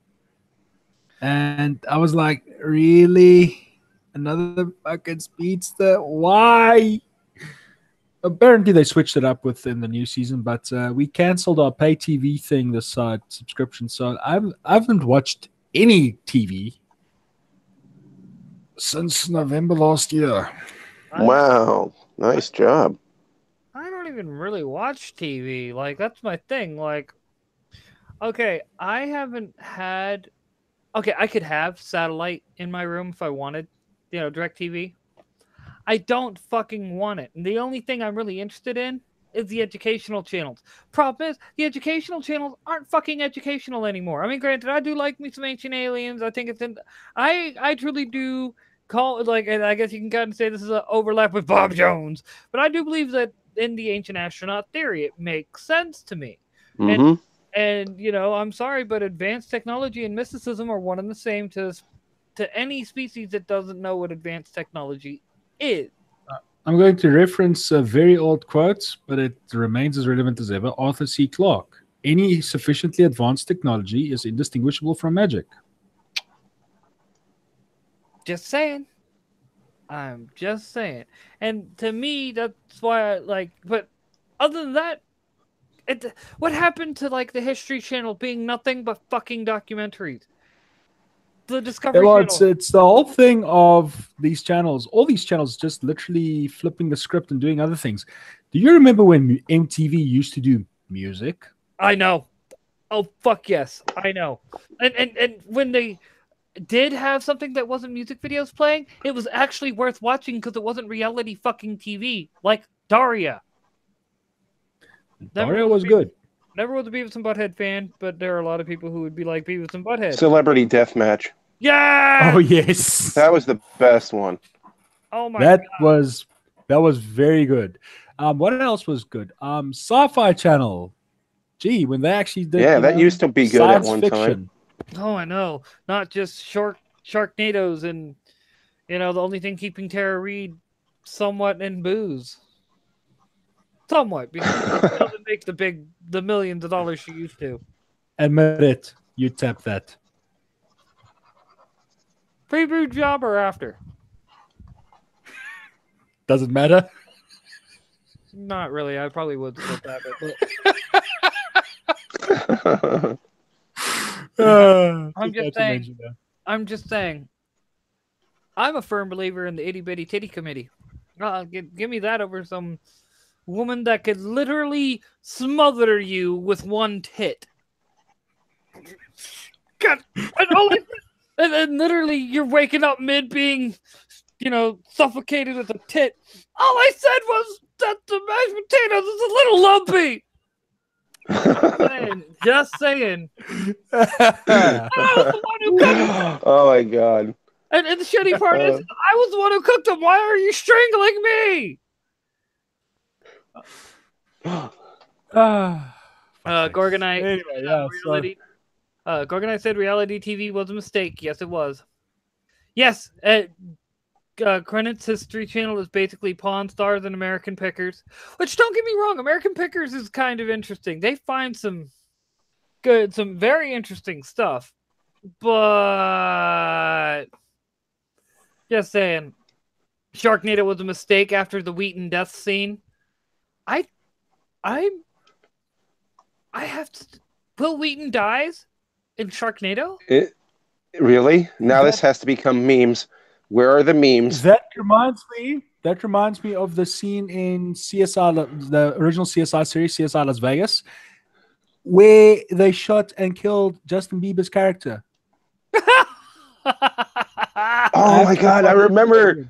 And I was like, really? Another fucking speedster. Why? Apparently they switched it up within the new season, but we cancelled our pay TV thing this side subscription, so I haven't watched any TV since November last year. Wow, nice job. I don't even really watch TV. Like, that's my thing. Like, okay, I haven't had. Okay, I could have satellite in my room if I wanted, direct TV. I don't fucking want it. And the only thing I'm really interested in is the educational channels. Problem is, the educational channels aren't fucking educational anymore. I mean, granted, I do like me some Ancient Aliens. I think it's in. I truly do call it, like, and I guess you can kind of say this is an overlap with Bob Jones, but I do believe that in the Ancient Astronaut theory, it makes sense to me. Mm-hmm. And I'm sorry, but advanced technology and mysticism are one and the same to any species that doesn't know what advanced technology is. I'm going to reference a very old quote, but it remains as relevant as ever. Arthur C. Clarke. Any sufficiently advanced technology is indistinguishable from magic. Just saying. I'm just saying. And to me, that's why I like. But other than that, what happened to like the History Channel being nothing but fucking documentaries? The Discovery Channel. It's the whole thing of these channels. All these channels just literally flipping the script and doing other things. Do you remember when MTV used to do music? I know. Oh fuck yes, I know. And when they did have something that wasn't music videos playing, it was actually worth watching because it wasn't reality fucking TV, like Daria. Daria was good. Never was a Beavis and Butthead fan, but there are a lot of people who would be like Beavis and Butthead. Celebrity Deathmatch. Yeah. Oh yes, That was the best one. Oh my god. That was very good. What else was good? Sci-Fi Channel. Gee, when they actually did. Yeah, that used to be good at one time. Oh, I know. Not just Sharknadoes and the only thing keeping Tara Reid somewhat in booze. Somewhat, because she doesn't make the millions of dollars she used to. Admit it. You tap that. Pre-boot job or after? Does it matter? Not really. I probably would still tap it. I'm just saying. I'm a firm believer in the itty bitty titty committee. Give me that over some woman that could literally smother you with one tit. God, and then literally you're waking up mid being, suffocated with a tit. All I said was that the mashed potatoes is a little lumpy. Just saying. Oh my god. And the shitty part is, I was the one who cooked them. Why are you strangling me? Gorgonite. Anyway, reality. Gorgonite said reality TV was a mistake. Yes, it was. Yes, Credit's History Channel is basically Pawn Stars and American Pickers. Which, don't get me wrong, American Pickers is kind of interesting. They find some very interesting stuff. But just saying, Sharknado was a mistake after the Wheaton death scene. I have to. Will Wheaton dies in Sharknado? Really? Now this has to become memes. Where are the memes? That reminds me of the scene in CSI, the original CSI series, CSI Las Vegas, where they shot and killed Justin Bieber's character. Oh my god! I remember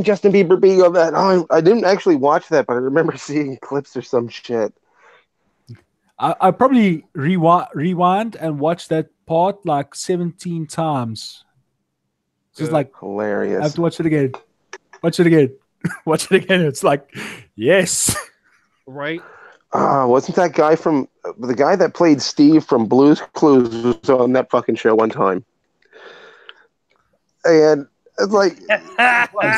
Justin Bieber being on that. Oh, I didn't actually watch that, but I remember seeing clips or some shit. I probably rewind and watch that part like 17 times. It's like hilarious. I have to watch it again. Watch it again. Watch it again. It's like, yes. Right. Wasn't that guy from the guy that played Steve from Blue's Clues was on that fucking show one time? And it's like,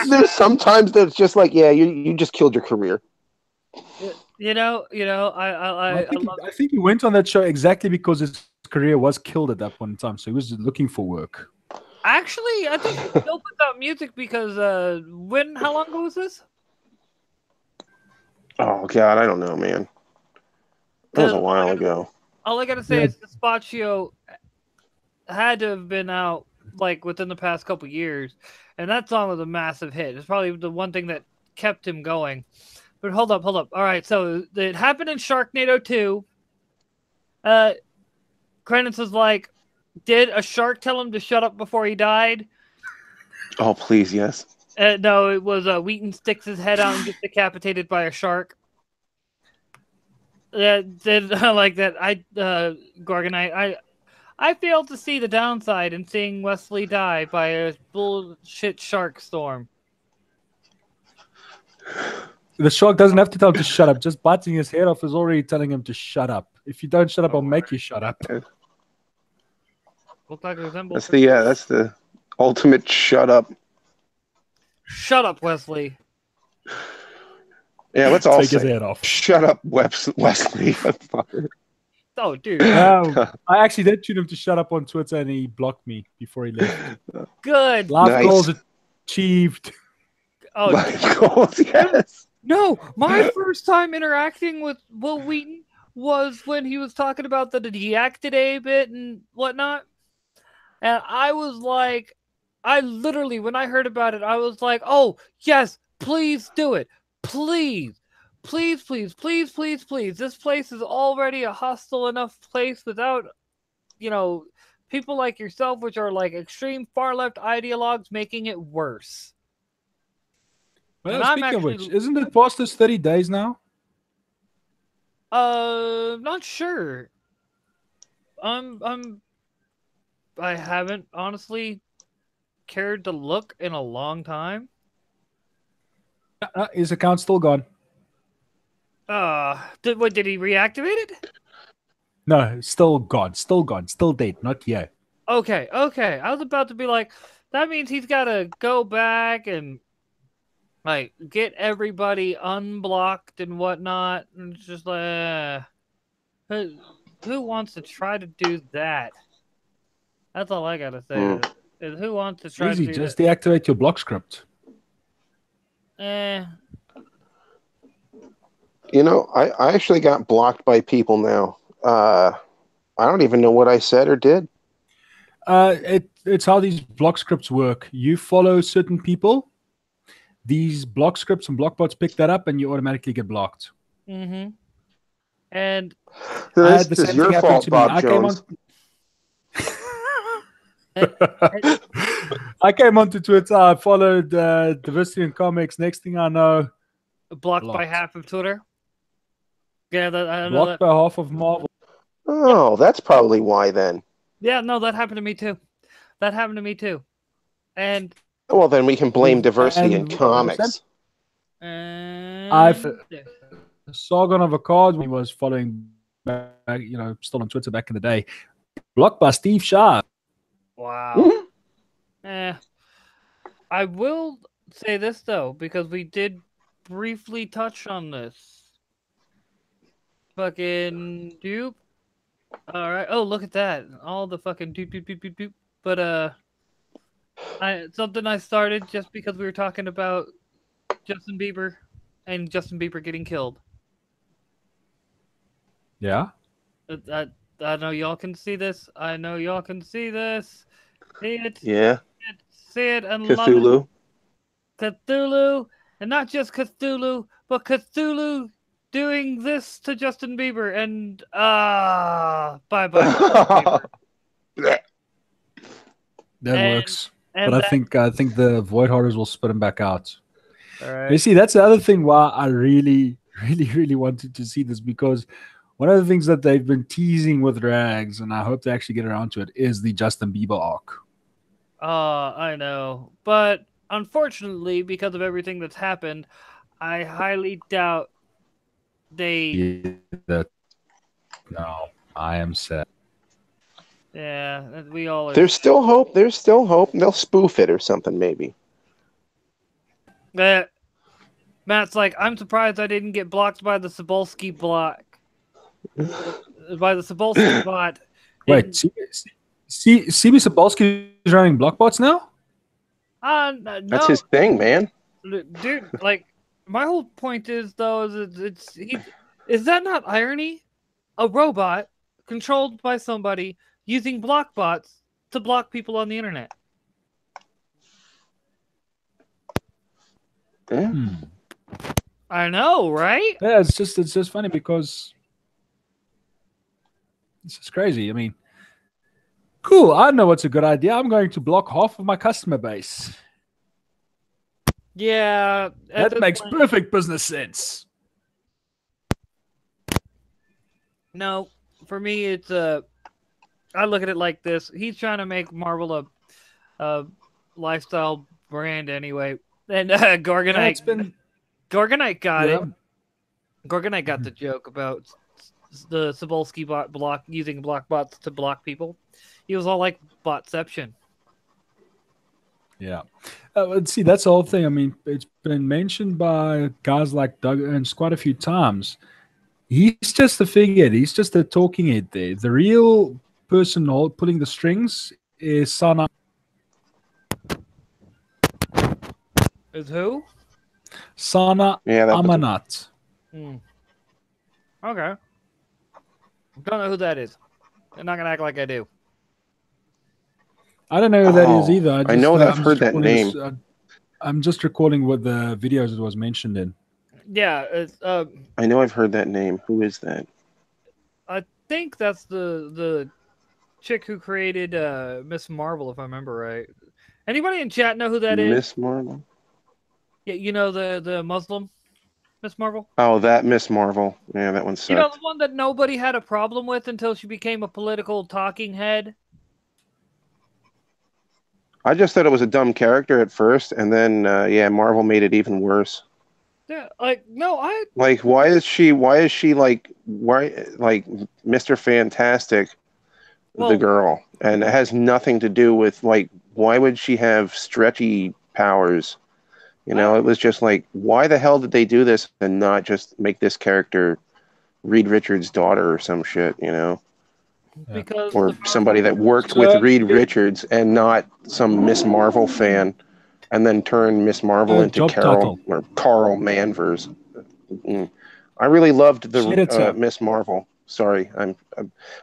there's sometimes that's just like, yeah, you just killed your career. I think he went on that show exactly because his career was killed at that point in time, so he was looking for work. Actually, I think he still puts out music because how long ago was this? Oh God, I don't know, man. That was a 'Cause while ago. all I gotta say Yeah. is Despacio had to have been out like within the past couple years, and that song was a massive hit. It's probably the one thing that kept him going. But hold up. All right, so it happened in Sharknado 2. Credence was like, did a shark tell him to shut up before he died? Oh please, yes. No, it was Wheaton sticks his head out and gets decapitated by a shark. Then like that, Gorgonite, I failed to see the downside in seeing Wesley die by a bullshit shark storm. The shark doesn't have to tell him to shut up. Just biting his head off is already telling him to shut up. If you don't shut up, I'll make you shut up. Look like a resemblance. That's the ultimate shut up. Shut up, Wesley. Yeah, let's all Take his say, head off. shut up, Wesley. Oh, dude. I actually did tune him to shut up on Twitter, and he blocked me before he left. Good. Life Nice. goals achieved. Oh, Life goals, yes. no. My first time interacting with Will Wheaton was when he was talking about the Deactidae bit and whatnot. And I was like, I literally, when I heard about it, I was like, oh, yes, please do it. Please. Please, please, please, please, please. This place is already a hostile enough place without, people like yourself, which are like extreme far left ideologues, making it worse. Well, And I'm speaking of which, actually- isn't it past those 30 days now? Not sure. I haven't honestly cared to look in a long time. His account's still gone. Did he reactivate it? No, still gone. Still gone. Still dead. Not yet. Okay. I was about to be like, that means he's got to go back and like get everybody unblocked and whatnot. And it's just like, who wants to try to do that? That's all I gotta say. Is who wants to try Easy. to do Just that? deactivate your block script. I actually got blocked by people now. I don't even know what I said or did. It's how these block scripts work. You follow certain people. These block scripts and block bots pick that up, and you automatically get blocked. Mm-hmm. And So I this had the is same your thing happen fault, to me. Bob Jones. I came onto Twitter. I followed Diversity in Comics. Next thing I know, blocked by Blocked. half of Twitter. Yeah, I know blocked that. by half of Marvel. Oh, that's probably why then. Yeah, no, that happened to me too. And Well, then we can blame diversity in And- comics. I've Sargon of Akkad, when he was following back, still on Twitter back in the day, blocked by Steve Sharp. wow. I will say this though, because we did briefly touch on this. Fucking dupe. All right. Oh, look at that! All the fucking doop doop doop doop doop. But something I started just because we were talking about Justin Bieber and Justin Bieber getting killed. Yeah. I know y'all can see this. See it. Yeah. See it and love it. Cthulhu. Cthulhu, and not just Cthulhu, but Cthulhu doing this to Justin Bieber, and bye bye. That And- works. And But that- I think the Void Horrors will spit him back out. all You right. see, that's the other thing why I really, really, really wanted to see this, because one of the things that they've been teasing with Rags, and I hope they actually get around to it, is the Justin Bieber arc. I know, but unfortunately, because of everything that's happened, I highly doubt they. No, I am sad. Yeah, we all are. There's still hope. They'll spoof it or something, maybe. Matt's like, I'm surprised I didn't get blocked by the Cebulski block. By the Cebulski bot. Wait, See, CB Sabolsky is running Blockbots now. No, That's his thing, man. dude. Like, my whole point is though, is that not irony? A robot controlled by somebody using block bots to block people on the internet. Yeah. I know, right? Yeah, it's just funny because this is crazy. I mean, cool. I know what's a good idea. I'm going to block half of my customer base. Yeah, That makes perfect business sense. No, for me, it's I look at it like this. He's trying to make Marvel a lifestyle brand anyway, and Gorgonite. Yeah, it's been Gorgonite got yeah. it. Gorgonite got the joke about the Cebulski bot block using block bots to block people. He was all like botception. Yeah. Let's see, that's the whole thing. I mean, it's been mentioned by guys like Doug Ernst quite a few times. He's just a figurehead. He's just a talking head there. The real person pulling the strings is Sana. Is who? Sana Yeah, that was Amanat. Okay. Don't know who that is. I'm not gonna act like I do. I don't know who that is Oh, either. I know that I've I'm heard just that recalling name. I'm just recalling what the videos it was mentioned in. Yeah, it's I know I've heard that name. Who is that? I think that's the chick who created Miss Marvel, if I remember right. Anybody in chat know who that is? Miss Marvel? Yeah, you know the Muslim Miss Marvel? Oh, that Miss Marvel. Yeah, that one You know, sucked. the one that nobody had a problem with until she became a political talking head? I just thought it was a dumb character at first, and then yeah, Marvel made it even worse. Yeah, like, no, Like, why is she like Mr. Fantastic, the Well- girl, and it has nothing to do with like why would she have stretchy powers? You know, it was just like, why the hell did they do this and not just make this character Reed Richards' daughter or some shit? You know. because Or the somebody that worked So- with Reed Richards and not some Miss Marvel fan, and then turn Miss Marvel into Job Carol title. or Carl Manvers. I really loved the Editor. Miss Marvel. Sorry,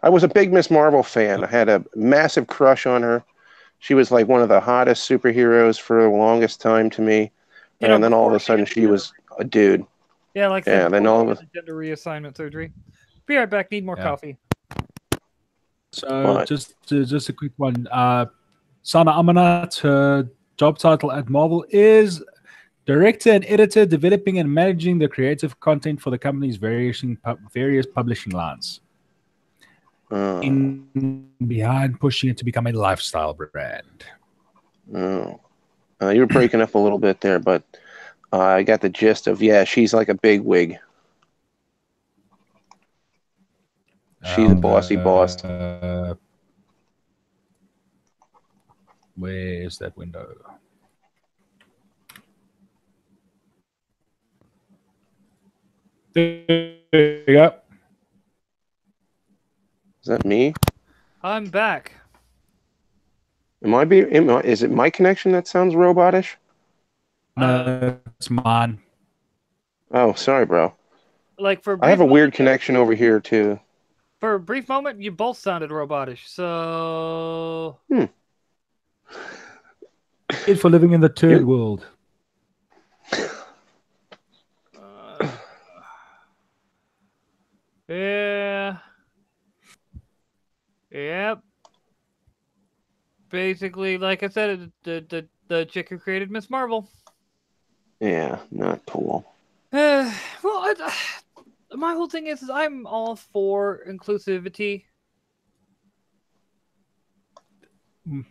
I was a big Miss Marvel fan. I had a massive crush on her. She was like one of the hottest superheroes for the longest time to me, You know, and then all of before a sudden she she was a dude. Yeah, like I Yeah, said, then before all she of had the gender reassignment surgery. Be right back. Need more Yeah. coffee. So What? just a quick one. Sana Amanat, her job title at Marvel is director and editor, developing and managing the creative content for the company's various publishing lines. In behind pushing it to become a lifestyle brand. Oh. You were breaking up a little bit there, but I got the gist of, yeah, she's like a big wig. She's a bossy boss. Where is that window? There you go. Is that me? I'm back. Is it my connection that sounds robotish? No, it's mine. Oh, sorry, bro. Like for a I brief have a moment, weird connection over here too. for a brief moment, you both sounded robotish. So It for living in the turd world. yeah, yep. Basically, like I said, the chick who created Miss Marvel. Yeah, not cool. Well, my whole thing is I'm all for inclusivity.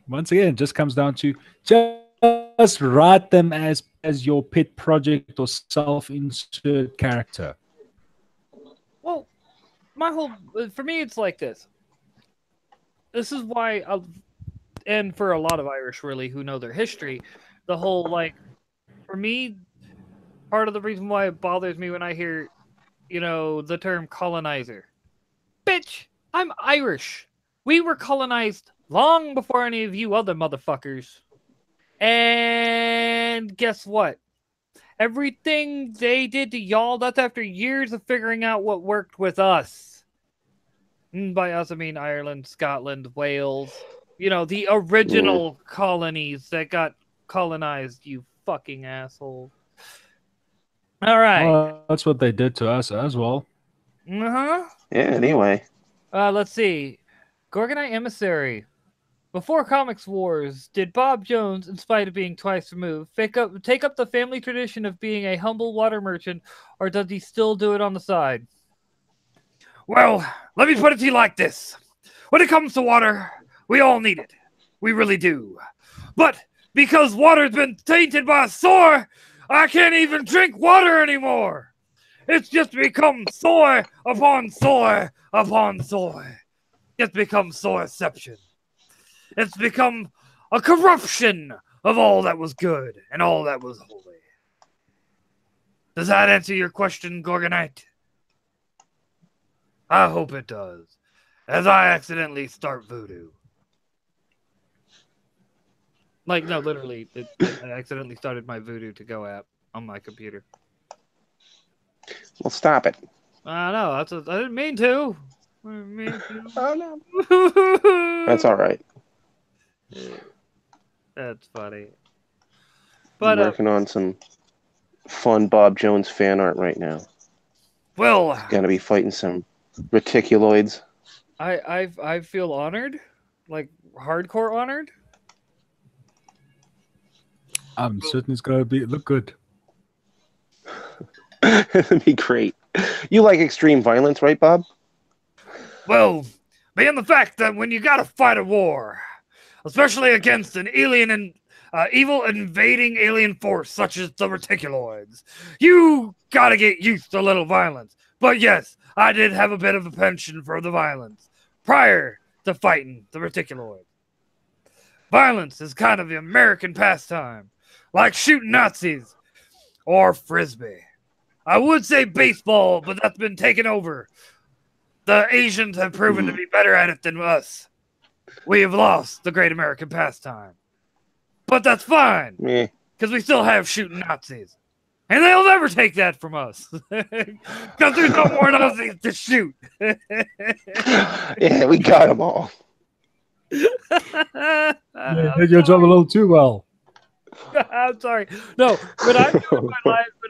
Once again, it just comes down to just write them as your pet project or self-insert character. Well, my whole for me, it's like this. This is why, and for a lot of Irish really who know their history, the whole like, for me, part of the reason why it bothers me when I hear, you know, the term colonizer. Bitch, I'm Irish. We were colonized long before any of you other motherfuckers. And guess what? Everything they did to y'all, that's after years of figuring out what worked with us. And by us, I mean Ireland, Scotland, Wales. You know, the original colonies that got colonized, you fucking asshole. All right. Well, that's what they did to us as well. Yeah, anyway. Let's see. Gorgonite Emissary. Before Comics Wars, did Bob Jones, in spite of being twice removed, take up the family tradition of being a humble water merchant, or does he still do it on the side? Well, let me put it to you like this. When it comes to water, we all need it. We really do. But because water's been tainted by a soy, I can't even drink water anymore. It's just become soy upon soy upon soy. It's become soyception. It's become a corruption of all that was good and all that was holy. Does that answer your question, Gorgonite? I hope it does, as I accidentally start voodoo. Like, no, literally, I accidentally started my Voodoo to Go app on my computer. Well, stop it. I know, I didn't mean to. I didn't mean to. Oh, no. That's all right. That's funny. But I'm working on some fun Bob Jones fan art right now. Well, gonna be fighting some reticuloids. I feel honored, like hardcore honored. I'm certain it's gonna look good. It'd be great. You like extreme violence, right, Bob? Well, being the fact that when you gotta fight a war, especially against an alien and evil invading alien force such as the reticuloids, you gotta get used to a little violence. But yes, I did have a bit of a penchant for the violence prior to fighting the reticuloid. Violence is kind of the American pastime, like shooting Nazis or frisbee. I would say baseball, but that's been taken over. The Asians have proven to be better at it than us. We have lost the great American pastime. But that's fine, because we still have shooting Nazis. And they'll never take that from us. Because there's no more Nazis to shoot. Yeah, we got them all. You did your job a little too well. I'm sorry. No, when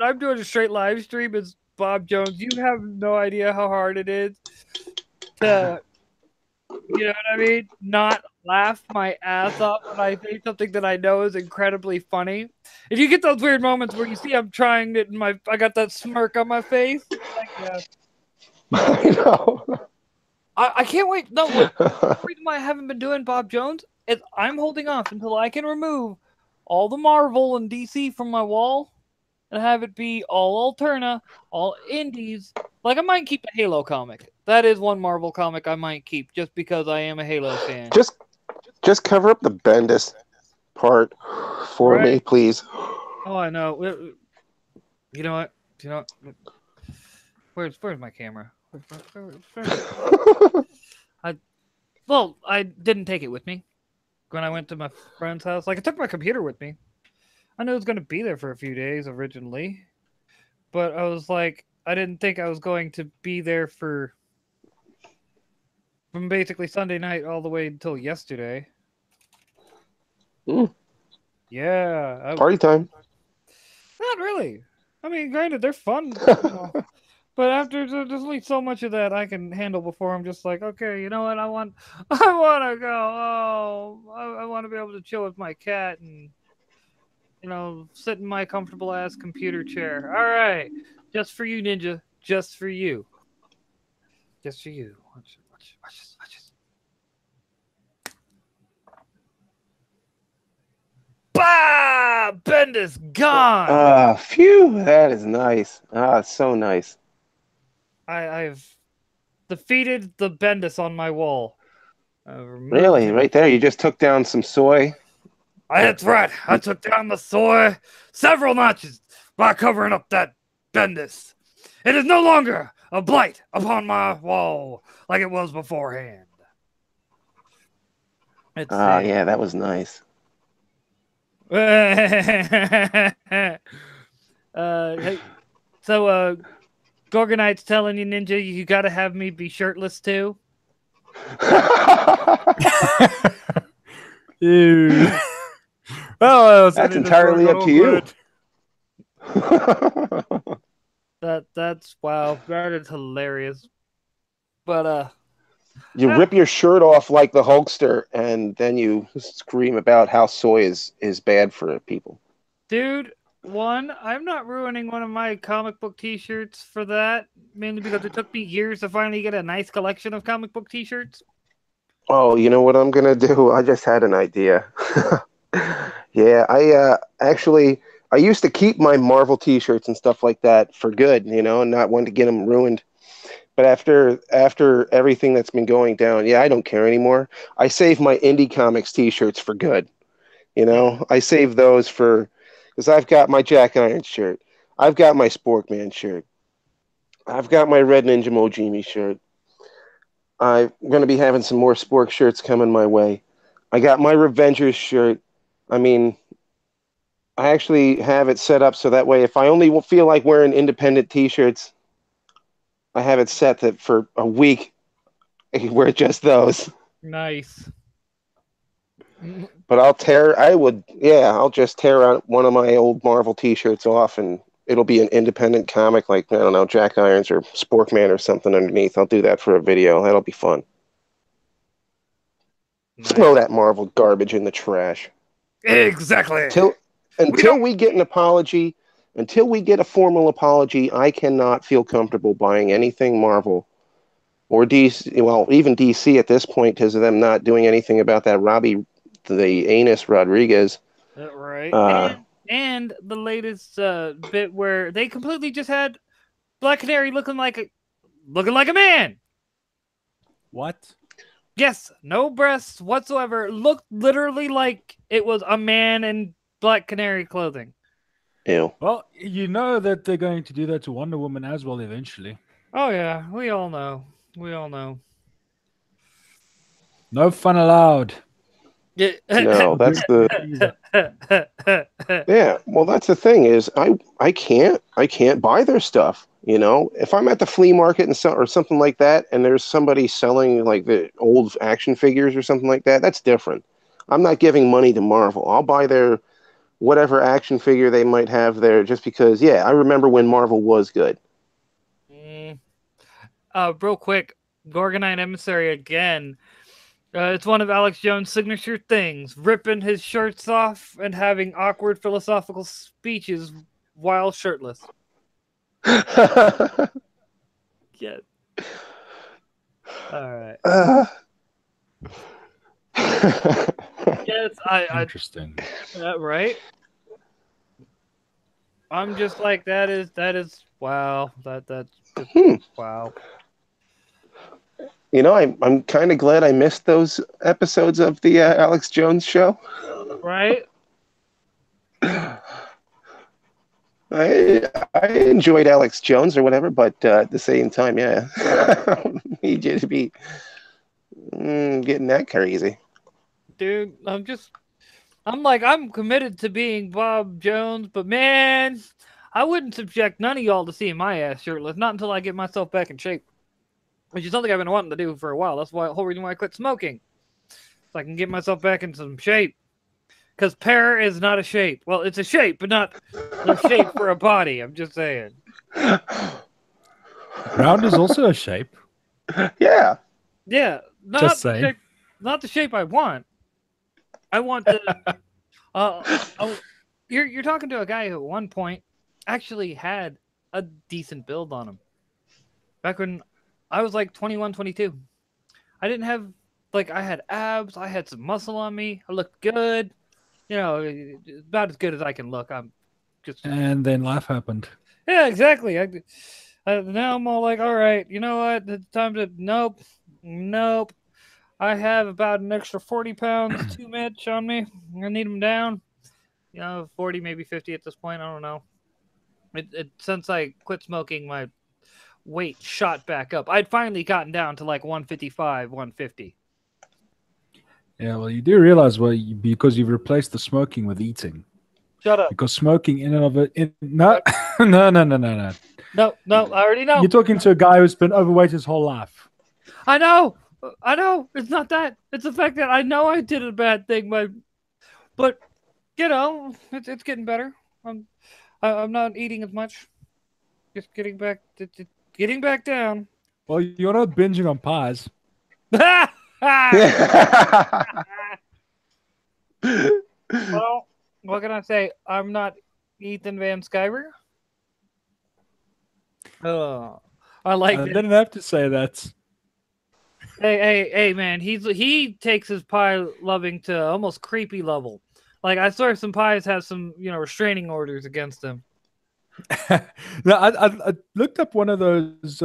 I'm doing a straight live stream as Bob Jones, you have no idea how hard it is to, you know what I mean, not laugh my ass off when I say something that I know is incredibly funny. If you get those weird moments where you see I'm trying it and I got that smirk on my face, like, yeah. I know. I can't wait. No, the reason why I haven't been doing Bob Jones is I'm holding off until I can remove all the Marvel and DC from my wall and have it be all Alterna, all indies. Like, I might keep a Halo comic. That is one Marvel comic I might keep just because I am a Halo fan. Just cover up the Bendis part for me, please. Oh, I know. You know what? Where's my camera? I didn't take it with me when I went to my friend's house. Like, I took my computer with me. I knew it was going to be there for a few days originally, but I was like, I didn't think I was going to be there from basically Sunday night all the way until yesterday. Yeah. Party time. Not really. I mean, granted, they're fun. But after there's only so much of that I can handle before I'm just like, okay, you know what? I want to go. Oh, I want to be able to chill with my cat and, you know, sit in my comfortable ass computer chair. All right, just for you, Ninja. Just for you. Just for you. Watch this. Bah! Bendis gone. Phew! That is nice. It's so nice. I've defeated the Bendis on my wall. Really? Right there? You just took down some soy? That's right. I took down the soy several notches by covering up that Bendis. It is no longer a blight upon my wall like it was beforehand. Let's Ah, see. yeah, that was nice. Hey, so Gorgonite's telling you, Ninja, you gotta have me be shirtless too. Ew. Well, That's entirely up to you. That's wow, that is hilarious. But You rip your shirt off like the Hulkster, and then you scream about how soy is bad for people. dude, one, I'm not ruining one of my comic book T-shirts for that, mainly because it took me years to finally get a nice collection of comic book T-shirts. Oh, you know what I'm gonna do? I just had an idea. Yeah, I used to keep my Marvel T-shirts and stuff like that for good, and not want to get them ruined. But after everything that's been going down, yeah, I don't care anymore. I save my indie comics T-shirts for good. I save those because I've got my Jack Iron shirt, I've got my Sporkman shirt, I've got my Red Ninja Mojimi shirt. I'm going to be having some more Spork shirts coming my way. I got my Revengers shirt. I mean, I actually have it set up so that way if I only feel like wearing independent T-shirts, I have it set that for a week I can wear just those. Nice. But I'll just tear out one of my old Marvel T-shirts off and it'll be an independent comic like, I don't know, Jack Irons or Sporkman or something underneath. I'll do that for a video. That'll be fun. Nice. Throw that Marvel garbage in the trash. Exactly. Until we get an apology, until we get a formal apology, I cannot feel comfortable buying anything Marvel or DC. Well, even DC at this point, because of them not doing anything about that Robbie, the Anus Rodriguez. Right. And the latest bit where they completely just had Black Canary looking like a man. What? Yes, no breasts whatsoever. Looked literally like it was a man in Black Canary clothing. Ew. Well, you know that they're going to do that to Wonder Woman as well eventually. Oh yeah, we all know. We all know. No fun allowed. No, that's the yeah. Well, that's the thing is I can't buy their stuff. If I'm at the flea market or something like that, and there's somebody selling like the old action figures or something like that, that's different. I'm not giving money to Marvel. I'll buy their whatever action figure they might have there, just because. Yeah, I remember when Marvel was good. Real quick, Gorgonite Emissary again. It's one of Alex Jones' signature things, ripping his shirts off and having awkward philosophical speeches while shirtless. Yeah. All right. Yes, Interesting. right? I'm just like, that is wow. That's just, wow. I'm kind of glad I missed those episodes of the Alex Jones show. Right? I enjoyed Alex Jones or whatever, but at the same time, yeah, he just be getting that crazy. Dude, I'm committed to being Bob Jones, but man, I wouldn't subject none of y'all to seeing my ass shirtless, not until I get myself back in shape. Which is something I've been wanting to do for a while. That's the whole reason why I quit smoking. So I can get myself back into some shape. Because pear is not a shape. Well, it's a shape, but not the shape for a body. I'm just saying. Round is also a shape. Yeah. Yeah. Just saying. Not the shape I want. I want to... you're talking to a guy who at one point actually had a decent build on him. Back when I was like 21, 22. I didn't have, I had abs. I had some muscle on me. I looked good. About as good as I can look. I'm just... And then life happened. Yeah, exactly. Now I'm all like, all right, you know what? It's time to... Nope. I have about an extra 40 pounds too much on me. I need them down. 40, maybe 50 at this point. I don't know. Since I quit smoking, my weight shot back up. I'd finally gotten down to like 155, 150. Yeah, well, you do realize because you've replaced the smoking with eating. Shut up. Because smoking in and of it, no, no, no, no, no, no. No, I already know. You're talking to a guy who's been overweight his whole life. I know. It's not that. It's the fact that I know I did a bad thing, but it's getting better. I'm not eating as much. Just getting back down. Well, you're not binging on pies. Well, what can I say? I'm not Ethan Van Sciver. Oh, I like I that. didn't have to say that. Hey, man! He takes his pie loving to almost creepy level. Like I swear, some pies have some restraining orders against him. No, I looked up one of those.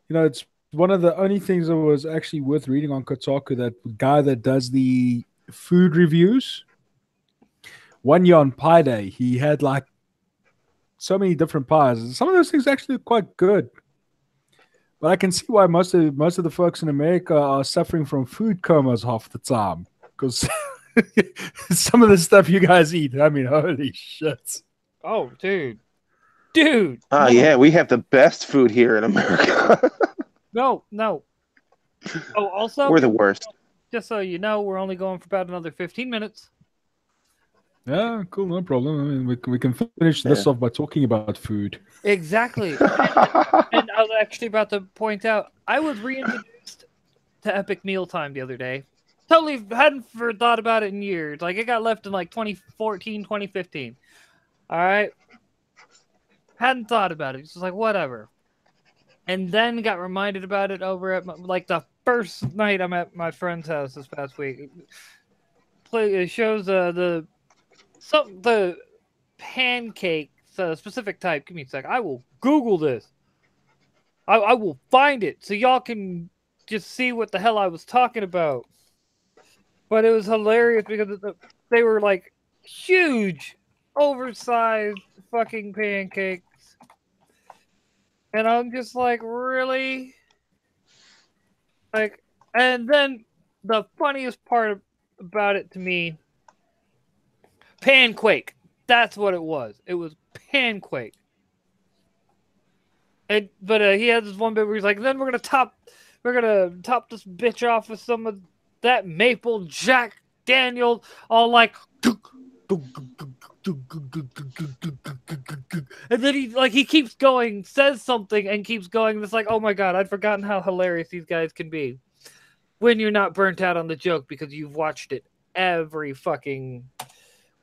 It's one of the only things that was actually worth reading on Kotaku. That guy that does the food reviews. One year on Pie Day, he had like so many different pies. And some of those things actually quite good. But I can see why most of the folks in America are suffering from food comas half the time. Because some of the stuff you guys eat, I mean, holy shit. Oh, dude. Oh, no. yeah, we have the best food here in America. No. Oh, also, We're the worst. just so you know, we're only going for about another 15 minutes. Yeah, cool, no problem. I mean, we can finish this off by talking about food. Exactly. And I was actually about to point out, I was reintroduced to Epic Mealtime the other day. Totally hadn't thought about it in years. Like, it got left in like 2014, 2015. All right? Hadn't thought about it. It's just like, whatever. And then got reminded about it over at the first night I'm at my friend's house this past week. It shows the pancakes, specific type. Give me a sec. I will Google this. I will find it so y'all can just see what the hell I was talking about. But it was hilarious because they were like huge, oversized fucking pancakes. And I'm just like, really? Like, and then the funniest part about it to me, Panquake. That's what it was. It was Panquake. But he has this one bit where he's like, then we're gonna top this bitch off with some of that maple Jack Daniel, all like, and then he keeps going, says something, and keeps going. It's like, oh my god, I'd forgotten how hilarious these guys can be when you're not burnt out on the joke because you've watched it every fucking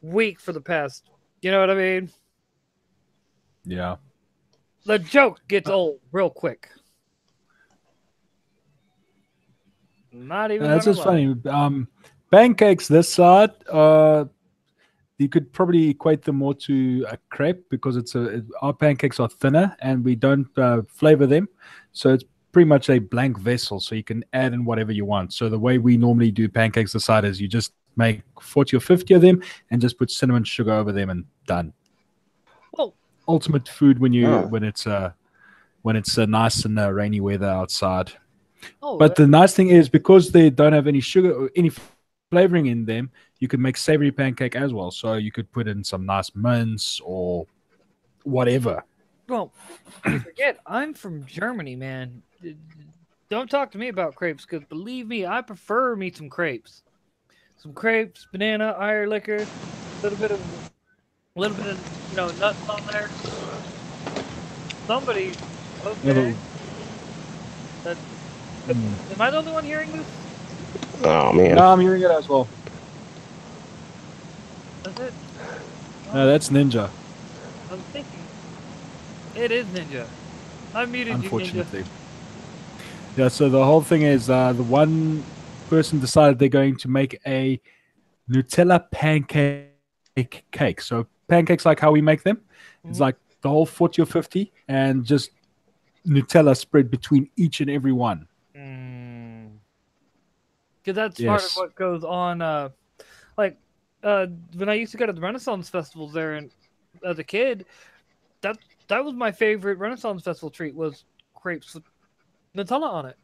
week for the past. You know what I mean? Yeah. The joke gets old real quick. Not even. That's just funny. Pancakes this side, you could probably equate them more to a crepe because our pancakes are thinner and we don't flavor them, so it's pretty much a blank vessel. So you can add in whatever you want. So the way we normally do pancakes this side is you just make 40 or 50 of them and just put cinnamon sugar over them and done. Well, ultimate food when it's nice and rainy weather outside. But the nice thing is because they don't have any sugar or any flavoring in them, you can make savory pancake as well. So you could put in some nice mince or whatever. Well, forget I'm from Germany, man. Don't talk to me about crepes because believe me, I prefer me some crepes. Some crepes, banana, Eierlikör, a little bit of nuts on there. Somebody. Okay. Am I the only one hearing this? Oh man. No, I'm hearing it as well. That's it. No, that's Ninja. I'm thinking. It is Ninja. I muted you, Ninja. Yeah, so the whole thing is the one person decided they're going to make a Nutella pancake cake. So pancakes like how we make them. It's like the whole 40 or 50 and just Nutella spread between each and every one. Because that's part of what goes on. When I used to go to the Renaissance festivals there, and as a kid, that was my favorite Renaissance festival treat was crepes with Nutella on it.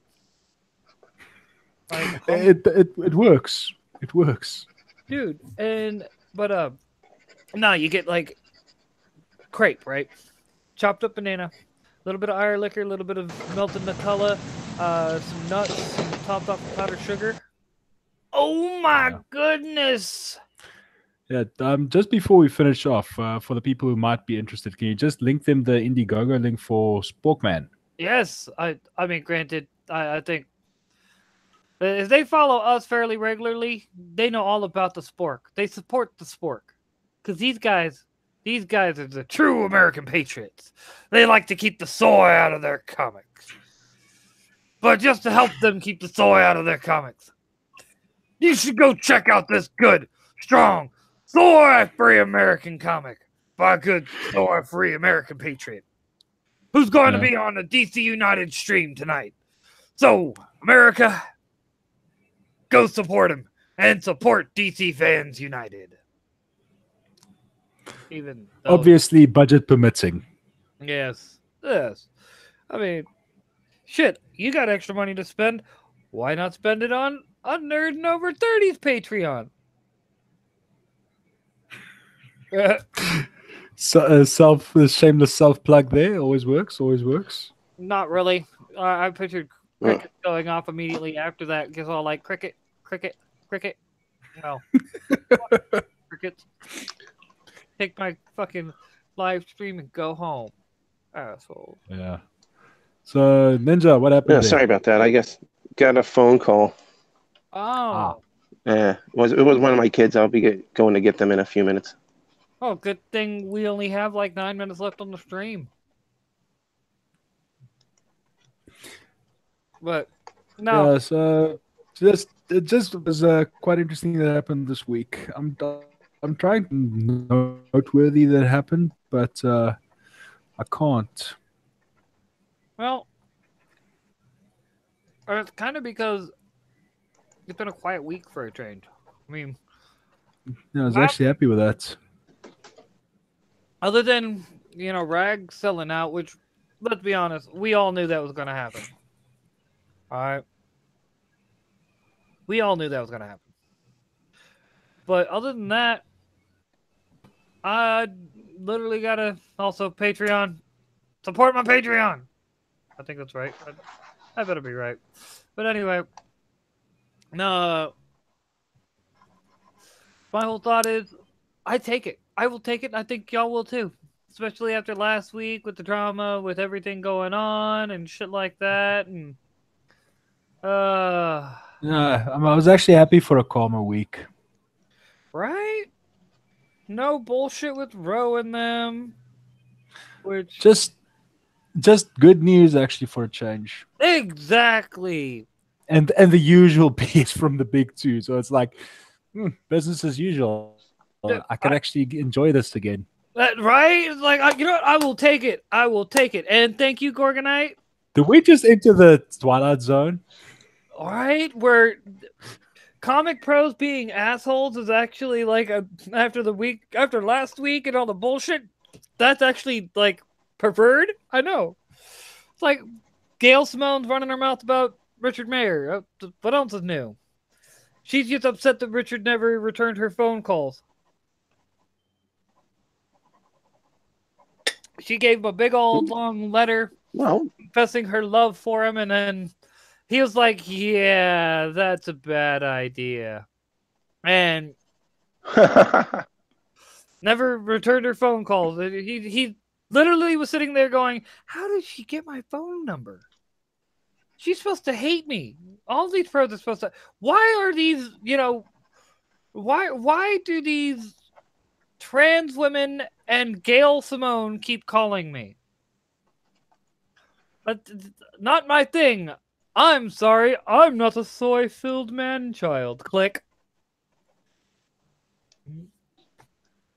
Like, It works. It works. dude. But no, you get like crepe, right? Chopped up banana, a little bit of Irish liquor, a little bit of melted Nutella, some nuts, some topped off with powdered sugar. Oh my Yeah. goodness! Yeah. Just before we finish off, for the people who might be interested, can you just link them the Indiegogo link for Sporkman? Yes, I mean, granted, I think if they follow us fairly regularly, they know all about the spork. They support the spork, because these guys are the true American patriots. They like to keep the soy out of their comics. But just to help them keep the soy out of their comics, you should go check out this good, strong, soy-free American comic by a good, soy-free American patriot who's going to Yeah. be on the DC United stream tonight. So, America, go support him and support DC Fans United. Even though, Obviously, budget permitting. yes. I mean, shit, you got extra money to spend. Why not spend it on a Nerd and Over 30's Patreon? So, shameless self plug there always works. Always works. Not really. I pictured cricket going off immediately after that because all like cricket. No. Crickets. Take my fucking live stream and go home. Asshole. Yeah. So Ninja, what happened? No, there? sorry about that. I guess got a phone call. Oh. Yeah, it was one of my kids. I'll be going to get them in a few minutes. Oh, good thing we only have like 9 minutes left on the stream. But no. Yeah. So it just was quite interesting that happened this week. I'm trying to noteworthy that happened, but I can't. Well, it's kind of because it's been a quiet week for a change. I mean, Yeah, I was Not- actually happy with that. other than, Rag selling out, which, let's be honest, we all knew that was going to happen. All right? We all knew that was going to happen. But other than that, I literally got to also Patreon. Support my Patreon. I think that's right. I better be right. But anyway, no. My whole thought is, I take it. I will take it, and I think y'all will too. Especially after last week with the drama, with everything going on and shit like that, and Yeah, I was actually happy for a calmer week. right? No bullshit with Roe and them. Which Just good news actually for a change. exactly. And the usual piece from the big two. So it's like business as usual. Yeah, I can actually enjoy this again. Right? Like, you know what? I will take it. I will take it. And thank you, Gorgonite. Did we just enter the Twilight Zone? All right, where comic pros being assholes is actually like after last week and all the bullshit. That's actually like preferred. I know. It's like Gail Simone's running her mouth about Richard Mayer. What else is new? She's just upset that Richard never returned her phone calls. She gave him a big old long letter Well, confessing her love for him, and then he was like, "Yeah, that's a bad idea," and never returned her phone calls. He literally was sitting there going, "How did she get my phone number? She's supposed to hate me. All these pros are supposed to. Why are these? Why do these trans women and Gail Simone keep calling me? But not my thing. I'm sorry. I'm not a soy-filled man-child. Click.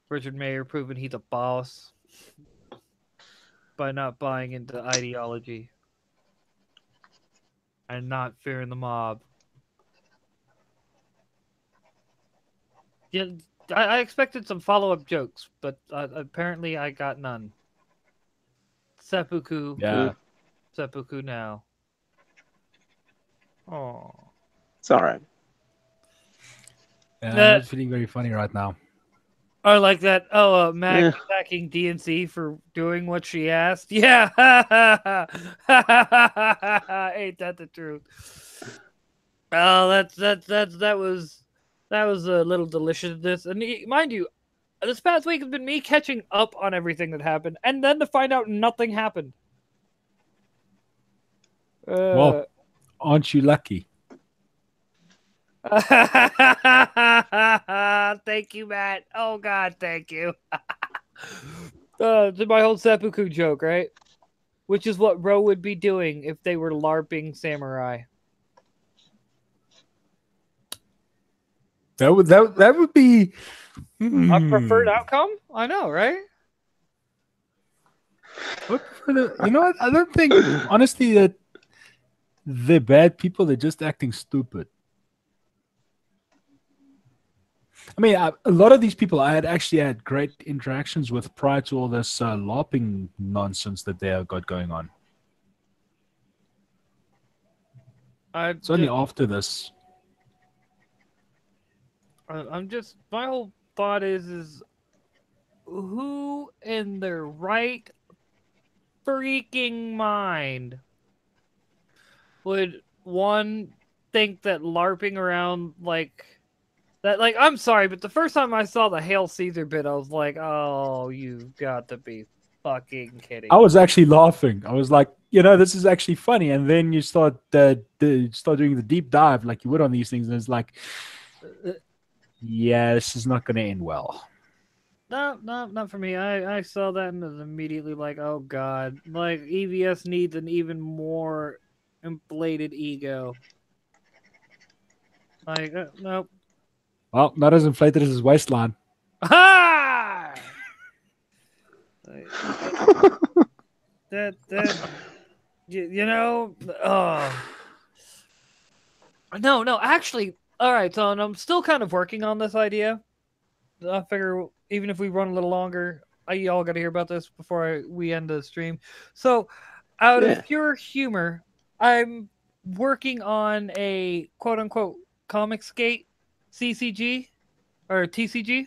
Richard Mayer proving he's a boss by not buying into ideology and not fearing the mob. Yeah, I expected some follow-up jokes, but apparently I got none. Seppuku. Yeah. Seppuku now. Oh. It's all right. I'm not feeling very funny right now. Or like that. Oh, Mag attacking DNC for doing what she asked. Yeah, ain't that the truth? Oh, that was a little deliciousness. And mind you, this past week has been me catching up on everything that happened, and then to find out nothing happened. Well, aren't you lucky? Thank you, Matt. Oh God, thank you. My whole seppuku joke, right? Which is what Ro would be doing if they were LARPing samurai. That would be a preferred outcome. I know, right? You know what? I don't think honestly that they're bad people. They're just acting stupid. I mean, a lot of these people I had actually had great interactions with prior to all this LARPing nonsense that they have got going on. It's only after this. I'm just, my whole thought is who in their right freaking mind would think that LARPing around like that? Like, I'm sorry, but the first time I saw the Hail Caesar bit, I was like, oh, you've got to be fucking kidding. I was actually laughing. I was like, this is actually funny. And then you start doing the deep dive like you would on these things, and it's like, yeah, this is not going to end well. No, not for me. I saw that and was immediately like, oh God, like EVS needs an even more inflated ego. Like, nope. Well, not as inflated as his waistline. Ha! that no, actually, all right. So I'm still kind of working on this idea. I figure even if we run a little longer, y'all got to hear about this before we end the stream. So, out of pure humor, I'm working on a quote-unquote Comicsgate CCG or TCG.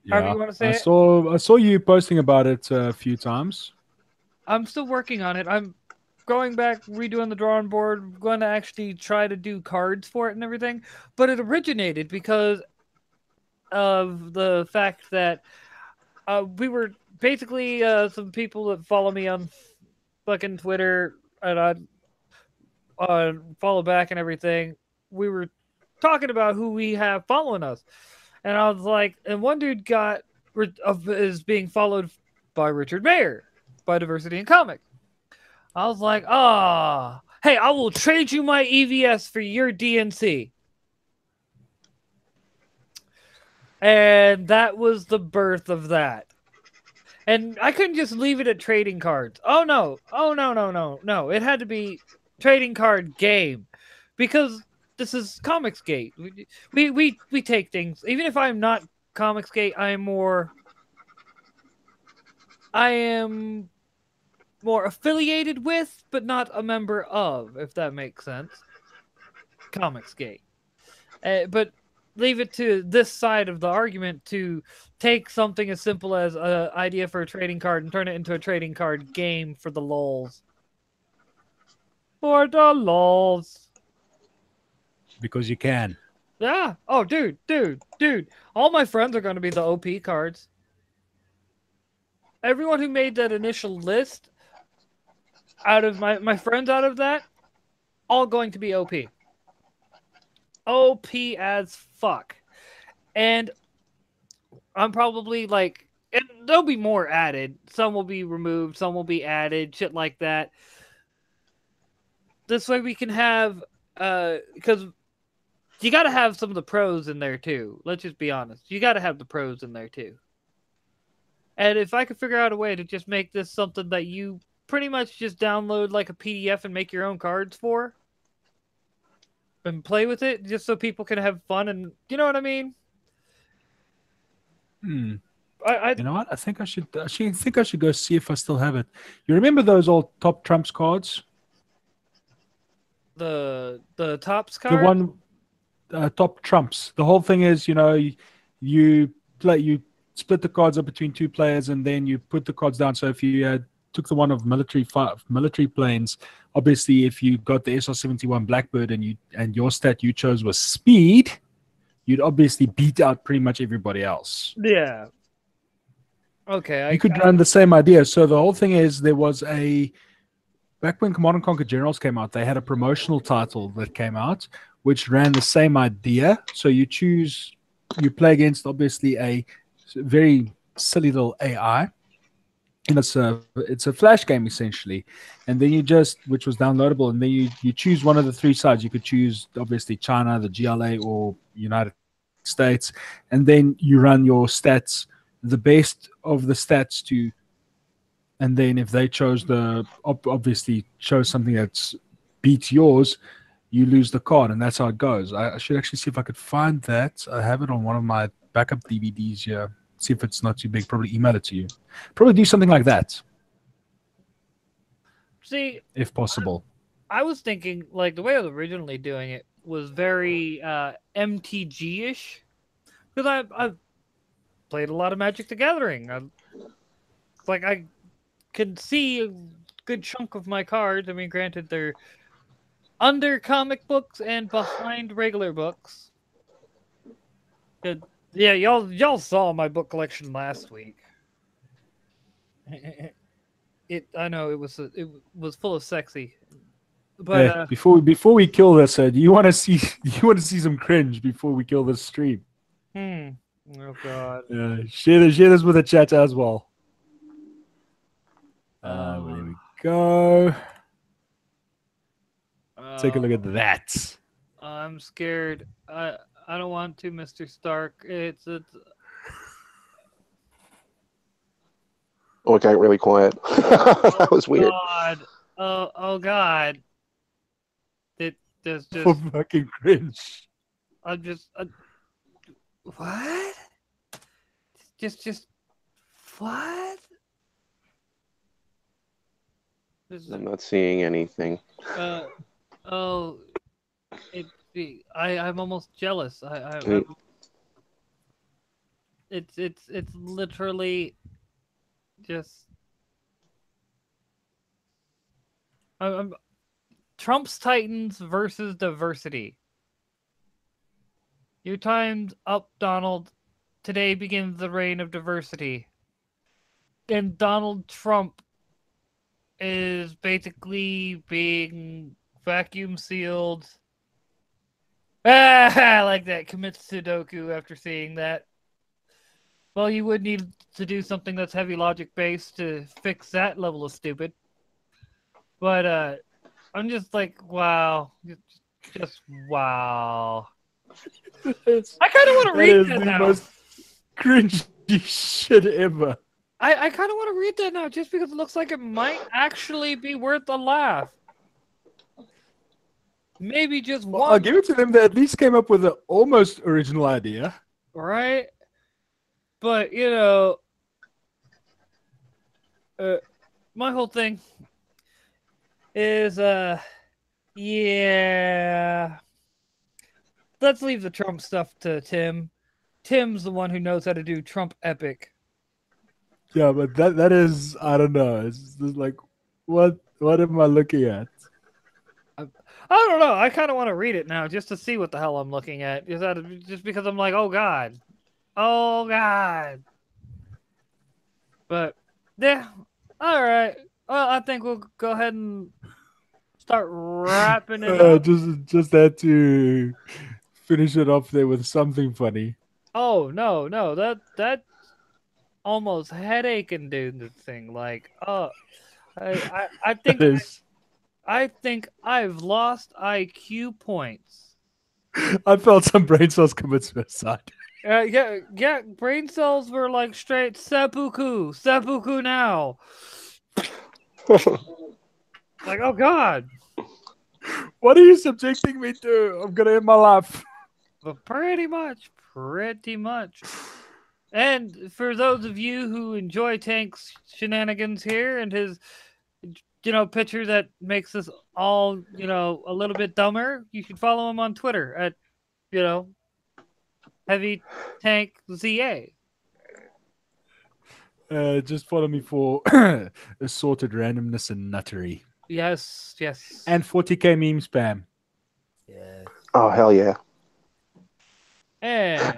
Yeah, however you want to say I it. I saw you posting about it a few times. I'm still working on it. I'm going back, redoing the drawing board, going to actually try to do cards for it and everything. But it originated because of the fact that we were basically some people that follow me on fucking Twitter and I follow back and everything. We were talking about who we have following us, and I was like, and one dude is being followed by Richard Mayer by Diversity in Comics. I was like, hey, I will trade you my EVS for your DNC. And that was the birth of that. And I couldn't just leave it at trading cards. Oh no. No. It had to be trading card game. Because this is Comicsgate. We take things. Even if I'm not Comicsgate, I am more affiliated with, but not a member of, if that makes sense. Comicsgate. But leave it to this side of the argument to take something as simple as an idea for a trading card and turn it into a trading card game for the lols. For the lols. Because you can. Yeah. Oh, dude. All my friends are going to be the OP cards. Everyone who made that initial list out of my friends out of that, all going to be OP. OP as fuck. And I'm probably like, and there'll be more added. Some will be removed, some will be added, shit like that. This way we can have, because you got to have some of the pros in there too. Let's just be honest. You got to have the pros in there too. And if I could figure out a way to just make this something that you pretty much just download like a PDF and make your own cards for, and play with it, just so people can have fun, and you know what I mean? You know what? I think I should go see if I still have it. You remember those old Top Trumps cards? the tops The card. one top trumps. The whole thing is, you play, you split the cards up between two players, and then you put the cards down. So if you took the one of military planes, obviously, if you got the SR-71 Blackbird and your stat you chose was speed, you'd obviously beat out pretty much everybody else. Yeah. Okay. You could run the same idea. So the whole thing is, there was back when Command and Conquer Generals came out, they had a promotional title that came out, which ran the same idea. So you play against obviously a very silly little AI, and it's a flash game essentially, and then which was downloadable, and then you choose one of the three sides. You could choose obviously China, the GLA, or United States, and then you run your stats, the best of the stats to. And then if they chose obviously chose something that's beats yours, you lose the card, and that's how it goes. I should actually see if I could find that. I have it on one of my backup DVDs here. See if it's not too big. Probably email it to you. Probably do something like that. See, if possible. I was thinking, like, the way I was originally doing it was very MTG-ish. Because I've played a lot of Magic the Gathering. I can see a good chunk of my cards. I mean, granted, they're under comic books and behind regular books. Yeah, y'all saw my book collection last week. I know it was full of sexy. But hey, before we kill this, do you want to see some cringe before we kill this stream? Oh God. Share this with the chat as well. There we go. Take a look at that. I'm scared. I don't want to, Mr. Stark. It's Oh, it got really quiet. That was weird. God. Oh God. It just fucking cringe. I'm just what? Just what? I'm not seeing anything. Oh, I'm almost jealous. It's literally just I'm Trump's Titans versus diversity. Your time's up, Donald. Today begins the reign of diversity. And Donald Trump is basically being vacuum sealed. I like that. Commits Sudoku after seeing that. Well, you would need to do something that's heavy logic based to fix that level of stupid. But I'm just like, wow. Just wow. I kind of want to read that now. Most cringy shit ever. I kind of want to read that now just because it looks like it might actually be worth a laugh. Maybe just one. I'll give it to them. They at least came up with an almost original idea. Right? But, my whole thing is, yeah. Let's leave the Trump stuff to Tim. Tim's the one who knows how to do Trump epic. Yeah, but that is, I don't know. It's just like, what am I looking at? I don't know. I kind of want to read it now just to see what the hell I'm looking at. Just because I'm like, oh God. Oh God. But, yeah. All right. Well, I think we'll go ahead and start wrapping it up. Just had to finish it off there with something funny. Oh, no. That almost headache inducing thing. Like, I think I think I've lost IQ points. I felt some brain cells commit suicide. Yeah. Brain cells were like straight seppuku now. Like, oh God. What are you subjecting me to? I'm gonna end my life. But pretty much. And for those of you who enjoy Tank's shenanigans here and his picture that makes us all, a little bit dumber, you should follow him on Twitter at, Heavy Tank ZA. Just follow me for assorted randomness and nuttery. Yes. And 40k meme spam. Yes. Oh, hell yeah. And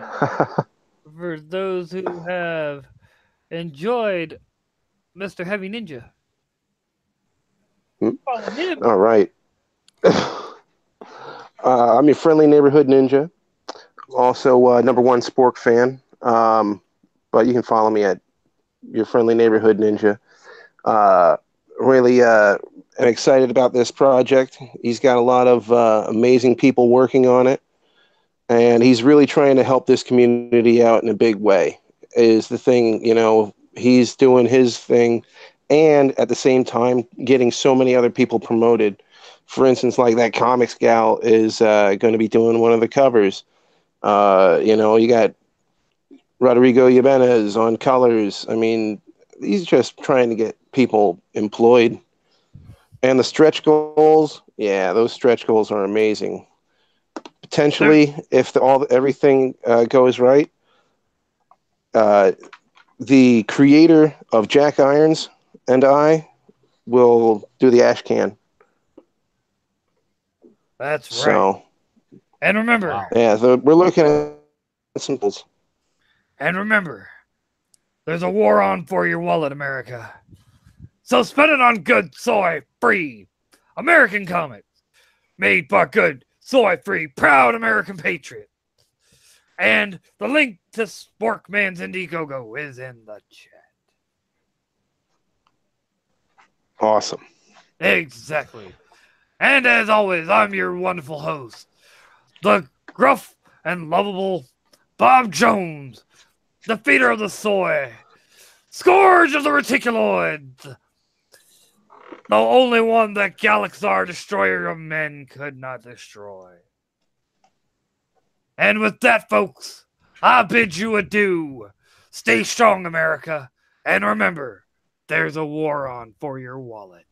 for those who have enjoyed Mr. Heavy Ninja, follow him. All right. I'm your friendly neighborhood ninja. Also, #1 Spork fan. But you can follow me at your friendly neighborhood ninja. Really am excited about this project. He's got a lot of amazing people working on it. And he's really trying to help this community out in a big way. Is the thing, he's doing his thing. And at the same time, getting so many other people promoted. For instance, like that Comics gal is going to be doing one of the covers. You got Rodrigo Jimenez on colors. I mean, he's just trying to get people employed. And the stretch goals, those stretch goals are amazing. Potentially, if everything goes right, the creator of Jack Irons and I will do the ash can. That's right. So, and remember, so we're looking at symbols. And remember, there's a war on for your wallet, America. So spend it on good, soy-free American comics made by good, soy-free, proud American patriot. And the link to Sporkman's Indiegogo is in the chat. Awesome. Exactly. And as always, I'm your wonderful host, the gruff and lovable Bob Jones, defeater of the soy, scourge of the reticuloids, the only one that Galaxar, destroyer of men, could not destroy. And with that, folks, I bid you adieu. Stay strong, America, and remember, there's a war on for your wallet.